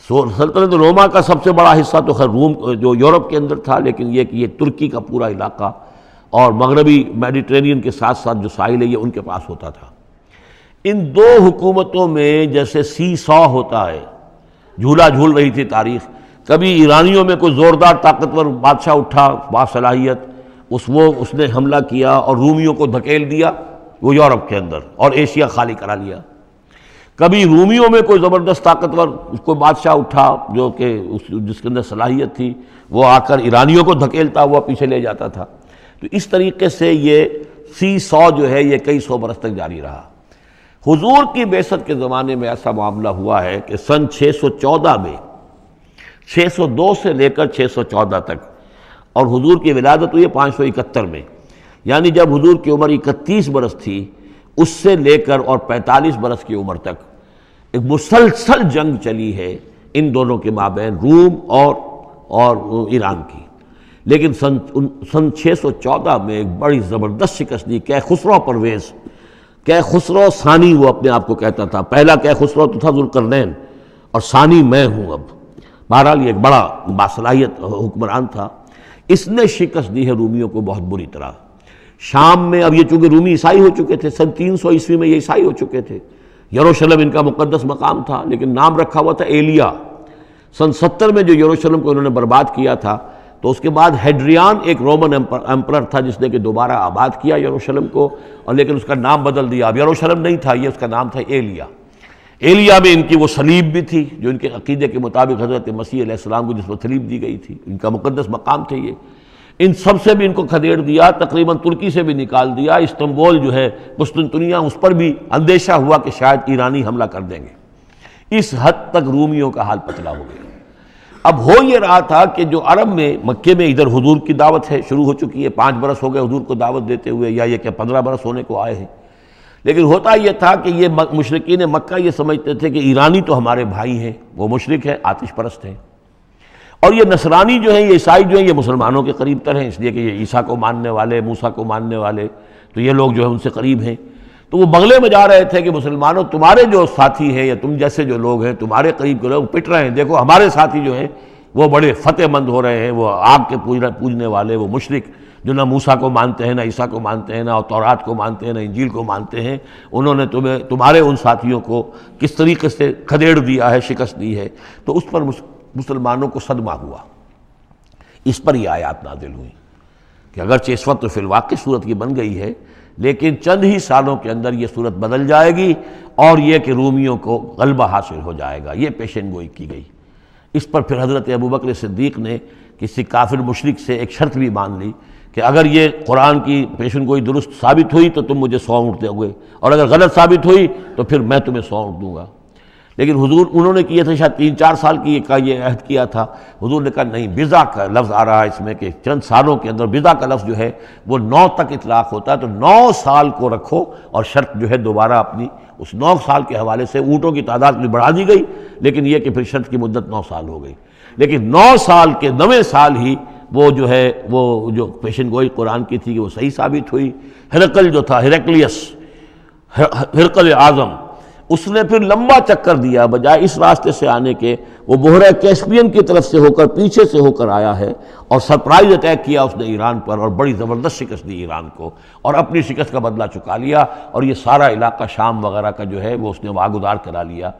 سلطنت روما کا سب سے بڑا حصہ تو خیر روم جو یورپ کے اندر تھا، لیکن یہ کہ یہ ترکی کا پورا علاقہ اور مغربی میڈیٹرینین کے ساتھ ساتھ جو ساحل ہے یہ ان کے پاس ہوتا تھا. ان دو حکومتوں میں جیسے سی سو ہوتا ہے، جھولا جھول رہی تھی تاریخ. کبھی ایرانیوں میں کوئی زوردار طاقتور بادشاہ اٹھا باصلاحیت، اس نے حملہ کیا اور رومیوں کو دھکیل دیا وہ یورپ کے اندر اور ایشیا خالی کرا لیا. کبھی رومیوں میں کوئی زبردست طاقتور کوئی بادشاہ اٹھا جو کہ جس کے اندر صلاحیت تھی، وہ آ کر ایرانیوں کو دھکیلتا ہوا پیچھے لے جاتا تھا. تو اس طریقے سے یہ سی 100 جو ہے یہ کئی 100 برس تک جاری رہا. حضور کی بعثت کے زمانے میں ایسا معاملہ ہوا ہے کہ سن 614 میں، 602 سے لے کر 614 تک، اور حضور کی ولادت ہوئی 571 میں، یعنی جب حضور کی عمر 31 برس تھی اس سے لے کر اور 45 برس کی عمر تک ایک مسلسل جنگ چلی ہے ان دونوں کے مابین، روم اور ایران کی. لیکن سن 614 میں ایک بڑی زبردست شکست دی. کیخسرو پرویز، کیخسرو ثانی وہ اپنے آپ کو کہتا تھا، پہلا کیخسرو تو تھا ذوالقرنین اور ثانی میں ہوں. اب بہرحال یہ ایک بڑا باصلاحیت حکمران تھا. اس نے شکست دی ہے رومیوں کو بہت بری طرح. شام میں، اب یہ چونکہ رومی عیسائی ہو چکے تھے، سن 300 عیسوی میں یہ عیسائی ہو چکے تھے. یروشلم ان کا مقدس مقام تھا لیکن نام رکھا ہوا تھا ایلیا. سن 70 میں جو یروشلم کو انہوں نے برباد کیا تھا، تو اس کے بعد ہیڈریان ایک رومن ایمپرر تھا جس نے کہ دوبارہ آباد کیا یروشلم کو، اور لیکن اس کا نام بدل دیا. اب یروشلم نہیں تھا یہ، اس کا نام تھا ایلیا. ایلیا میں ان کی وہ صلیب بھی تھی جو ان کے عقیدے کے مطابق حضرت مسیح علیہ السلام کو جس پر صلیب دی گئی تھی، ان کا مقدس مقام تھے یہ. ان سب سے بھی ان کو کھدیڑ دیا، تقریباً ترکی سے بھی نکال دیا. استنبول جو ہے قسطنطنیہ، اس پر بھی اندیشہ ہوا کہ شاید ایرانی حملہ کر دیں گے. اس حد تک رومیوں کا حال پتلا ہو گیا. اب ہو یہ رہا تھا کہ جو عرب میں مکے میں ادھر حضور کی دعوت ہے، شروع ہو چکی ہے، 5 برس ہو گئے حضور کو دعوت دیتے ہوئے، یا یہ کہ 15 برس ہونے کو آئے ہیں. لیکن ہوتا یہ تھا کہ یہ مشرکین مکہ یہ سمجھتے تھے کہ ایرانی تو ہمارے بھائی ہیں، وہ مشرک ہیں، آتش پرست ہیں، اور یہ نصرانی جو ہیں، یہ عیسائی جو ہیں، یہ مسلمانوں کے قریب تر ہیں، اس لیے کہ یہ عیسیٰ کو ماننے والے، موسیٰ کو ماننے والے، تو یہ لوگ جو ہیں ان سے قریب ہیں. تو وہ بغلے میں جا رہے تھے کہ مسلمانوں تمہارے جو ساتھی ہیں یا تم جیسے جو لوگ ہیں، تمہارے قریب کے لوگ پٹ رہے ہیں، دیکھو ہمارے ساتھی جو ہیں وہ بڑے فتح مند ہو رہے ہیں، وہ آگ کے پوجنے والے، وہ مشرک جو نہ موسیٰ کو مانتے ہیں، نہ عیسیٰ کو مانتے ہیں، نہ تورات کو مانتے ہیں، نہ انجیل کو مانتے ہیں، انہوں نے تمہارے ان ساتھیوں کو کس طریقے سے کھدیڑ دیا ہے، شکست دی ہے. تو اس پر مسلمانوں کو صدمہ ہوا. اس پر یہ آیات نازل ہوئی کہ اگرچہ اس وقت تو فی الواقع صورت یہ بن گئی ہے، لیکن چند ہی سالوں کے اندر یہ صورت بدل جائے گی، اور یہ کہ رومیوں کو غلبہ حاصل ہو جائے گا. یہ پیشن گوئی کی گئی. اس پر پھر حضرت ابوبکر صدیق نے کسی کافر مشرک سے ایک شرط بھی مان لی کہ اگر یہ قرآن کی پیشن گوئی درست ثابت ہوئی تو تم مجھے 100 اونٹ دو گے، اور اگر غلط ثابت ہوئی تو پھر میں تمہیں 100 اونٹ دوں گا. لیکن حضور انہوں نے کیے تھے، شاید 3-4 سال کی یہ عہد کیا تھا. حضور نے کہا نہیں، بضع کا لفظ آ رہا ہے اس میں کہ چند سالوں کے اندر. بضع کا لفظ جو ہے وہ 9 تک اطلاق ہوتا ہے، تو 9 سال کو رکھو، اور شرط جو ہے دوبارہ اپنی اس 9 سال کے حوالے سے اونٹوں کی تعداد بھی بڑھا دی گئی، لیکن یہ کہ پھر شرط کی مدت 9 سال ہو گئی. لیکن 9 سال کے 9ویں سال ہی وہ جو ہے وہ جو پیشن گوئی قرآن کی تھی کہ وہ صحیح ثابت ہوئی. ہرقل جو تھا، ہرقل اعظم، اس نے پھر لمبا چکر دیا، بجائے اس راستے سے آنے کے وہ بحیرہ کیسپین کی طرف سے ہو کر، پیچھے سے ہو کر آیا ہے، اور سرپرائز اٹیک کیا اس نے ایران پر، اور بڑی زبردست شکست دی ایران کو، اور اپنی شکست کا بدلہ چکا لیا، اور یہ سارا علاقہ شام وغیرہ کا جو ہے وہ اس نے واگزار کرا لیا.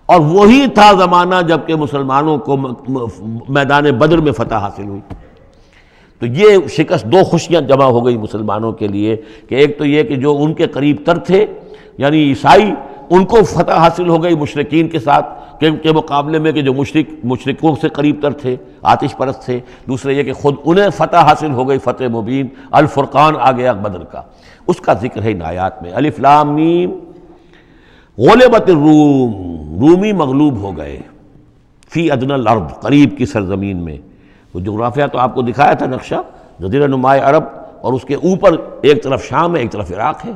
اور وہی تھا زمانہ جب کہ مسلمانوں کو میدان بدر میں فتح حاصل ہوئی. تو یہ شکست، 2 خوشیاں جمع ہو گئی مسلمانوں کے لیے، کہ ایک تو یہ کہ جو ان کے قریب تر تھے یعنی عیسائی، ان کو فتح حاصل ہو گئی مشرکین کے ساتھ کے مقابلے میں، کہ جو مشرکوں سے قریب تر تھے، آتش پرست تھے. دوسرے یہ کہ خود انہیں فتح حاصل ہو گئی، فتح مبین، الفرقان آ گیا بدر کا. اس کا ذکر ہے ان آیات میں. الف لام میم، غلبت الروم، رومی مغلوب ہو گئے، فی ادنی الارض، قریب کی سرزمین میں. وہ جغرافیہ تو آپ کو دکھایا تھا نقشہ، جزیرہ نماء عرب، اور اس کے اوپر ایک طرف شام ہے، ایک طرف عراق ہے،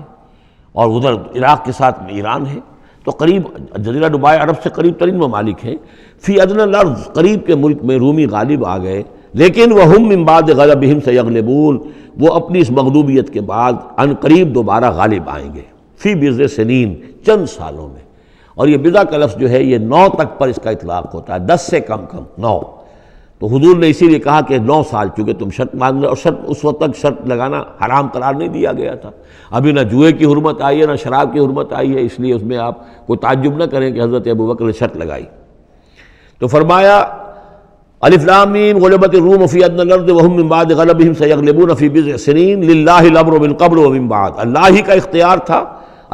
اور ادھر عراق کے ساتھ میں ایران ہے. تو قریب جزیرہ نماء عرب سے قریب ترین ممالک ہیں. فی ادنی الارض، قریب کے ملک میں رومی غالب آ گئے. لیکن وہم من بعد غلبہم سیغلبون، وہ اپنی اس مغلوبیت کے بعد ان قریب دوبارہ غالب آئیں گے. فی بضع سنین، چند سالوں میں. اور یہ بضع کا لفظ جو ہے یہ 9 تک پر اس کا اطلاق ہوتا ہے، 10 سے کم 9. تو حضور نے اسی لیے کہا کہ 9 سال، چونکہ تم شرط مان لو، اور شرط اس وقت تک شرط لگانا حرام قرار نہیں دیا گیا تھا. ابھی نہ جوئے کی حرمت آئی ہے، نہ شراب کی حرمت آئی ہے، اس لیے اس میں آپ کوئی تعجب نہ کریں کہ حضرت ابوبکر نے شرط لگائی. تو فرمایا الف لام میم، غلبت الروم فی ادنی الارض وهم من بعد غلبہم سیغلبون فی بضع سنین للہ الامر من قبل ومن بعد. اللہ ہی کا اختیار تھا،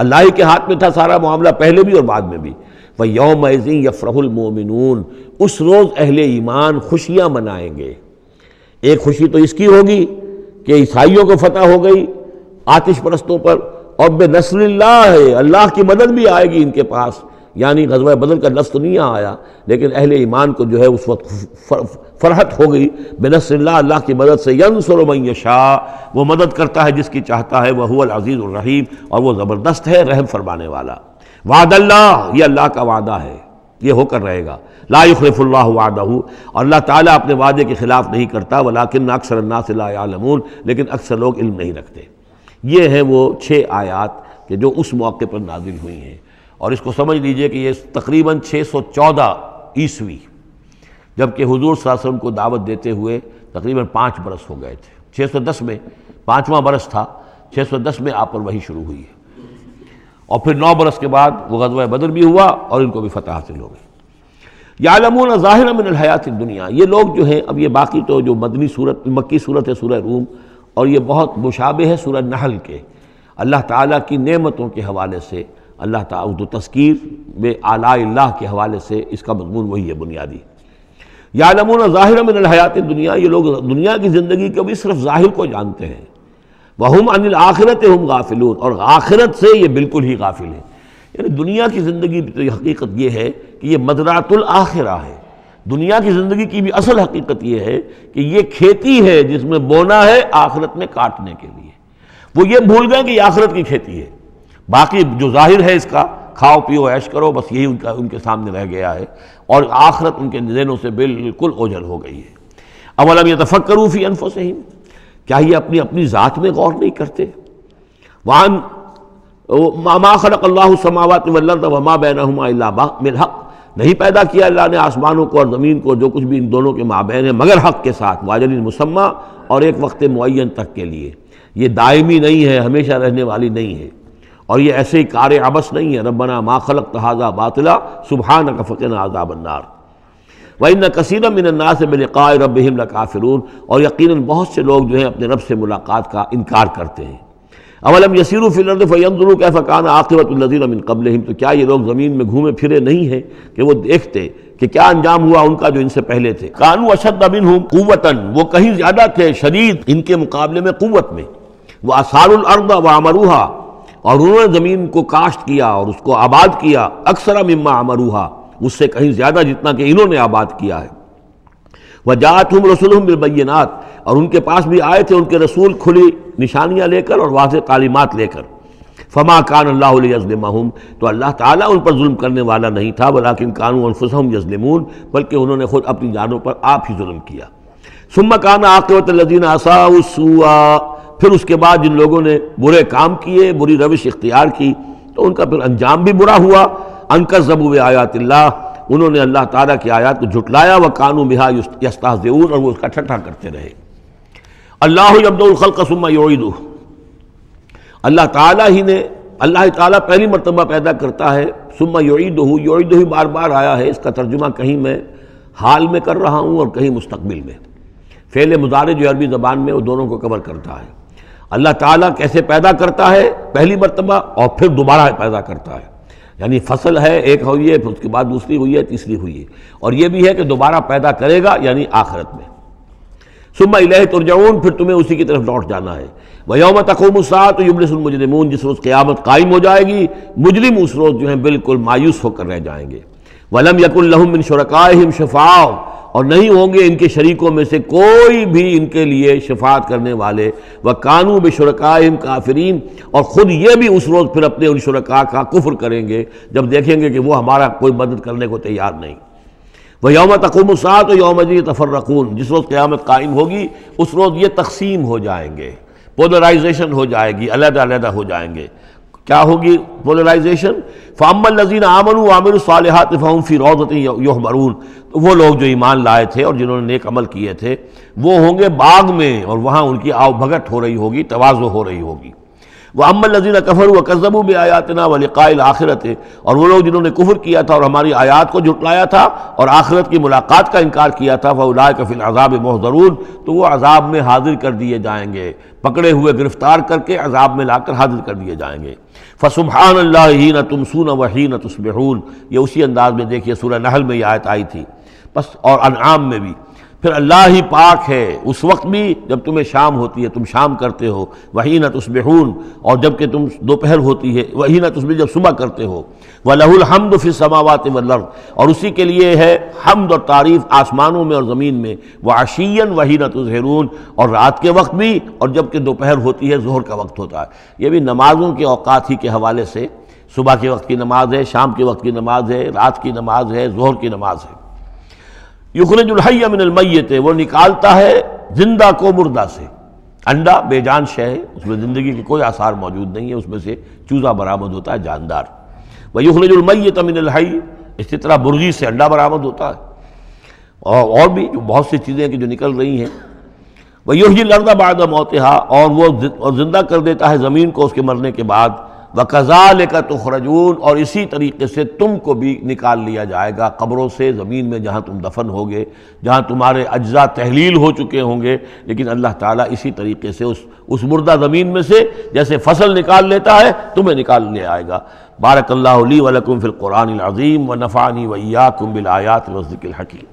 اللہ ہی کے ہاتھ میں تھا سارا معاملہ، پہلے بھی اور بعد میں بھی. وَيَوْمَئِذٍ يَفْرَحُ الْمُؤْمِنُونَ، اس روز اہل ایمان خوشیاں منائیں گے. ایک خوشی تو اس کی ہوگی کہ عیسائیوں کو فتح ہو گئی آتش پرستوں پر، اور بے نصر اللہ، اللہ کی مدد بھی آئے گی ان کے پاس. یعنی غزوہ بدر کا لفظ تو نہیں آیا، لیکن اہل ایمان کو جو ہے اس وقت فرحت ہو گئی بے نصر اللہ، اللہ کی مدد سے. ینصر من یشاء، وہ مدد کرتا ہے جس کی چاہتا ہے. وہو العزیز الرحیم، اور وہ زبردست ہے، رحم فرمانے والا. وعد اللہ، یہ اللہ کا وعدہ ہے، یہ ہو کر رہے گا. لا یخلف اللہ وعدہ، اور اللہ تعالیٰ اپنے وعدے کے خلاف نہیں کرتا. ولکن اکثر الناس لا یعلمون، لیکن اکثر لوگ علم نہیں رکھتے. یہ ہیں وہ 6 آیات کہ جو اس موقع پر نازل ہوئی ہیں. اور اس کو سمجھ لیجئے کہ یہ تقریباً 614 عیسوی، جبکہ حضور صلی اللہ علیہ وسلم کو دعوت دیتے ہوئے تقریباً 5 برس ہو گئے تھے. 610 میں 5واں برس تھا، 610 میں آپ پر وحی شروع ہوئی ہے. اور پھر 9 برس کے بعد وہ غزوہ بدر بھی ہوا اور ان کو بھی فتح حاصل ہو گئی. یعلمون ظاہرا من الحیات الدنیا، یہ لوگ جو ہیں، اب یہ باقی تو جو مدنی صورت مکی صورت ہے سورہ روم، اور یہ بہت مشابہ ہے سورہ نحل کے، اللہ تعالیٰ کی نعمتوں کے حوالے سے، اللہ تعالیٰ تو تذکیر بے آلاء اللہ کے حوالے سے اس کا مضمون وہی ہے بنیادی۔ یعلمون ظاہرا من الحیات الدنیا، یہ لوگ دنیا کی زندگی کو بھی صرف ظاہر کو جانتے ہیں، وہم عن الآخرۃ ہم غافلون، اور آخرت سے یہ بالکل ہی غافل ہیں۔ یعنی دنیا کی زندگی کی حقیقت یہ ہے کہ یہ مزرعۃ الآخرہ ہے، دنیا کی زندگی کی بھی اصل حقیقت یہ ہے کہ یہ کھیتی ہے جس میں بونا ہے آخرت میں کاٹنے کے لیے۔ وہ یہ بھول گئے کہ یہ آخرت کی کھیتی ہے، باقی جو ظاہر ہے اس کا کھاؤ پیو عیش کرو، بس یہی ان کے سامنے رہ گیا ہے، اور آخرت ان کے ذہنوں سے بالکل اوجھل ہو گئی ہے۔ اولم یتفکروا فی انفسہم، کیا یہ اپنی ذات میں غور نہیں کرتے؟ وان ما خلق اللہ السماوات والارض وما بینہما الا بالحق، نہیں پیدا کیا اللہ نے آسمانوں کو اور زمین کو، جو کچھ بھی ان دونوں کے مابین ہے، مگر حق کے ساتھ، واجل مسمى، اور ایک وقت معین تک کے لیے۔ یہ دائمی نہیں ہے، ہمیشہ رہنے والی نہیں ہے، اور یہ ایسے ہی کار عبث نہیں ہے۔ ربنا ما خلقت ھذا باطلا سبحانک فقنا عذاب النار وَإِنَّ كَثِيرًا مِّنَ النَّاسِ بِلِقَاءِ رَبِّهِمْ لَكَافِرُونَ، اور یقیناً بہت سے لوگ جو ہیں اپنے رب سے ملاقات کا انکار کرتے ہیں۔ اولم یسیروا فی الارض فینظروا کیف کان عاقبۃ الذین من قبلہم، تو کیا یہ لوگ زمین میں گھومے پھرے نہیں ہیں کہ وہ دیکھتے کہ کیا انجام ہوا ان کا جو ان سے پہلے تھے۔ کانوا اشد منہم قوۃ، وہ کہیں زیادہ تھے شدید ان کے مقابلے میں قوت میں، وَأَثَارُوا الْأَرْضَ وَعَمَرُوهَا، اور انہوں نے زمین کو کاشت کیا اور اس کو آباد کیا، اکثر مما عمروها، اس سے کہیں زیادہ جتنا کہ انہوں نے آباد کیا ہے۔ وجاءتهم رسلهم بالبینات، اور ان کے پاس بھی آئے تھے ان کے رسول کھلی نشانیاں لے کر اور واضح تعلیمات لے کر۔ فما کان اللہ لیظلمہم، تو اللہ تعالیٰ ان پر ظلم کرنے والا نہیں تھا، ولکن کانوا انفسہم یظلمون، بلکہ انہوں نے خود اپنی جانوں پر آپ ہی ظلم کیا۔ ثم کان عاقبۃ الذین اساءوا السوء، پھر اس کے بعد جن لوگوں نے برے کام کیے، بری روش اختیار کی، تو ان کا پھر انجام بھی برا ہوا۔ ان کذبوا بآیات اللہ، انہوں نے اللہ تعالیٰ کی آیات کو جھٹلایا، وکانوا بہا یستہزئون، اور وہ اس کا ٹھٹھا کرتے رہے۔ اللہ یبدأ الخلق ثم یعیدہ، اللہ تعالیٰ پہلی مرتبہ پیدا کرتا ہے، ثم یعیدہ، یعیدہ بار بار آیا ہے، اس کا ترجمہ کہیں میں حال میں کر رہا ہوں اور کہیں مستقبل میں۔ فعل مضارع جو عربی زبان میں وہ دونوں کو کور کرتا ہے۔ اللہ تعالیٰ کیسے پیدا کرتا ہے پہلی مرتبہ، اور پھر دوبارہ پیدا کرتا ہے، یعنی فصل ہے ایک ہوئی ہے، پھر اس کے بعد دوسری ہوئی ہے، تیسری ہوئی ہے، اور یہ بھی ہے کہ دوبارہ پیدا کرے گا یعنی آخرت میں۔ ثم الیہ ترجعون، پھر تمہیں اسی کی طرف لوٹ جانا ہے۔ ویوم تقوم الساعۃ یبلس المجرمون، جس روز قیامت قائم ہو جائے گی مجرم اس روز جو ہیں بالکل مایوس ہو کر رہ جائیں گے۔ ولم یکن لہم من شرکائہم شفاع، اور نہیں ہوں گے ان کے شریکوں میں سے کوئی بھی ان کے لیے شفاعت کرنے والے۔ وَكَانُوا بِشُرَكَائِهِمْ كَافِرِينَ، اور خود یہ بھی اس روز پھر اپنے ان شرکاء کا کفر کریں گے جب دیکھیں گے کہ وہ ہمارا کوئی مدد کرنے کو تیار نہیں۔ وَيَوْمَ تَقُومُ السَّاعَةُ يَوْمَئِذٍ يَتَفَرَّقُونَ، جس روز قیامت قائم ہوگی اس روز یہ تقسیم ہو جائیں گے، پولرائزیشن ہو جائے گی، علیحدہ علیحدہ ہو جائیں گے۔ کیا ہوگی پولرائزیشن؟ فَأَمَّا الَّذِينَ آمَنُوا وَعَمِلُوا الصَّالِحَاتِ فَهُمْ فِي رَوْضَةٍ يُحْبَرُونَ، تو وہ لوگ جو ایمان لائے تھے اور جنہوں نے نیک عمل کیے تھے وہ ہوں گے باغ میں، اور وہاں ان کی آؤ بھگت ہو رہی ہوگی، تواضع ہو رہی ہوگی۔ وَأَمَّا الَّذِينَ كَفَرُوا وَكَذَّبُوا بِآيَاتِنَا وَلِقَاءِ الْآخِرَةِ، اور وہ لوگ جنہوں نے کفر کیا تھا اور ہماری آیات کو جھٹلایا تھا اور آخرت کی ملاقات کا انکار کیا تھا، فَأُولَٰئِكَ فِي الْعَذَابِ مُحْضَرُونَ، تو وہ عذاب میں حاضر کر دیے جائیں گے، پکڑے ہوئے گرفتار کر کے عذاب میں لا کر حاضر کر دیے جائیں گے۔ فَسُبْحَانَ اللَّهِ حِينَ تُمْسُونَ وَحِينَ تُصْبِحُونَ، یہ اسی انداز میں دیکھیے سورہ نحل میں یہ آیت آئی تھی، بس اور انعام میں بھی۔ پھر اللہ ہی پاک ہے اس وقت بھی جب تمہیں شام ہوتی ہے، تم شام کرتے ہو، وحین تصبحون، اور جب کہ تم دوپہر ہوتی ہے، وحین تصبح جب صبح کرتے ہو، وَلَهُ الْحَمْدُ فِي السَّمَاوَاتِ وَالْأَرْضِ، اور اسی کے لیے ہے حمد اور تعریف آسمانوں میں اور زمین میں، وَعَشِيًّا وَحِينَ تُظْهِرُونَ، اور رات کے وقت بھی اور جب کہ دوپہر ہوتی ہے، ظہر کا وقت ہوتا ہے۔ یہ بھی نمازوں کے اوقات ہی کے حوالے سے، صبح کے وقت کی نماز ہے، شام کے وقت کی نماز ہے، رات کی نماز ہے، ظہر کی نماز ہے۔ یخرج الحی من المیت، وہ نکالتا ہے زندہ کو مردہ سے۔ انڈا بے جان شے ہے، اس میں زندگی کے کوئی آثار موجود نہیں ہے، اس میں سے چوزہ برآمد ہوتا ہے جاندار۔ ویخرج المیت من الحی، اسی طرح مرغی سے انڈا برآمد ہوتا ہے، اور بھی جو بہت سی چیزیں کہ جو نکل رہی ہیں۔ ویحیی الارض بعد موتہا، اور وہ زندہ کر دیتا ہے زمین کو اس کے مرنے کے بعد۔ وَكَذَلِكَ تُخْرَجُونَ، اور اسی طریقے سے تم کو بھی نکال لیا جائے گا قبروں سے، زمین میں جہاں تم دفن ہوگے، جہاں تمہارے اجزاء تحلیل ہو چکے ہوں گے، لیکن اللہ تعالیٰ اسی طریقے سے اس مردہ زمین میں سے جیسے فصل نکال لیتا ہے تمہیں نکال لے آئے گا۔ بارک اللہ لی ولکم فی القرآن العظیم ونفعنی وإیاکم بالآیات والذکر الحکیم۔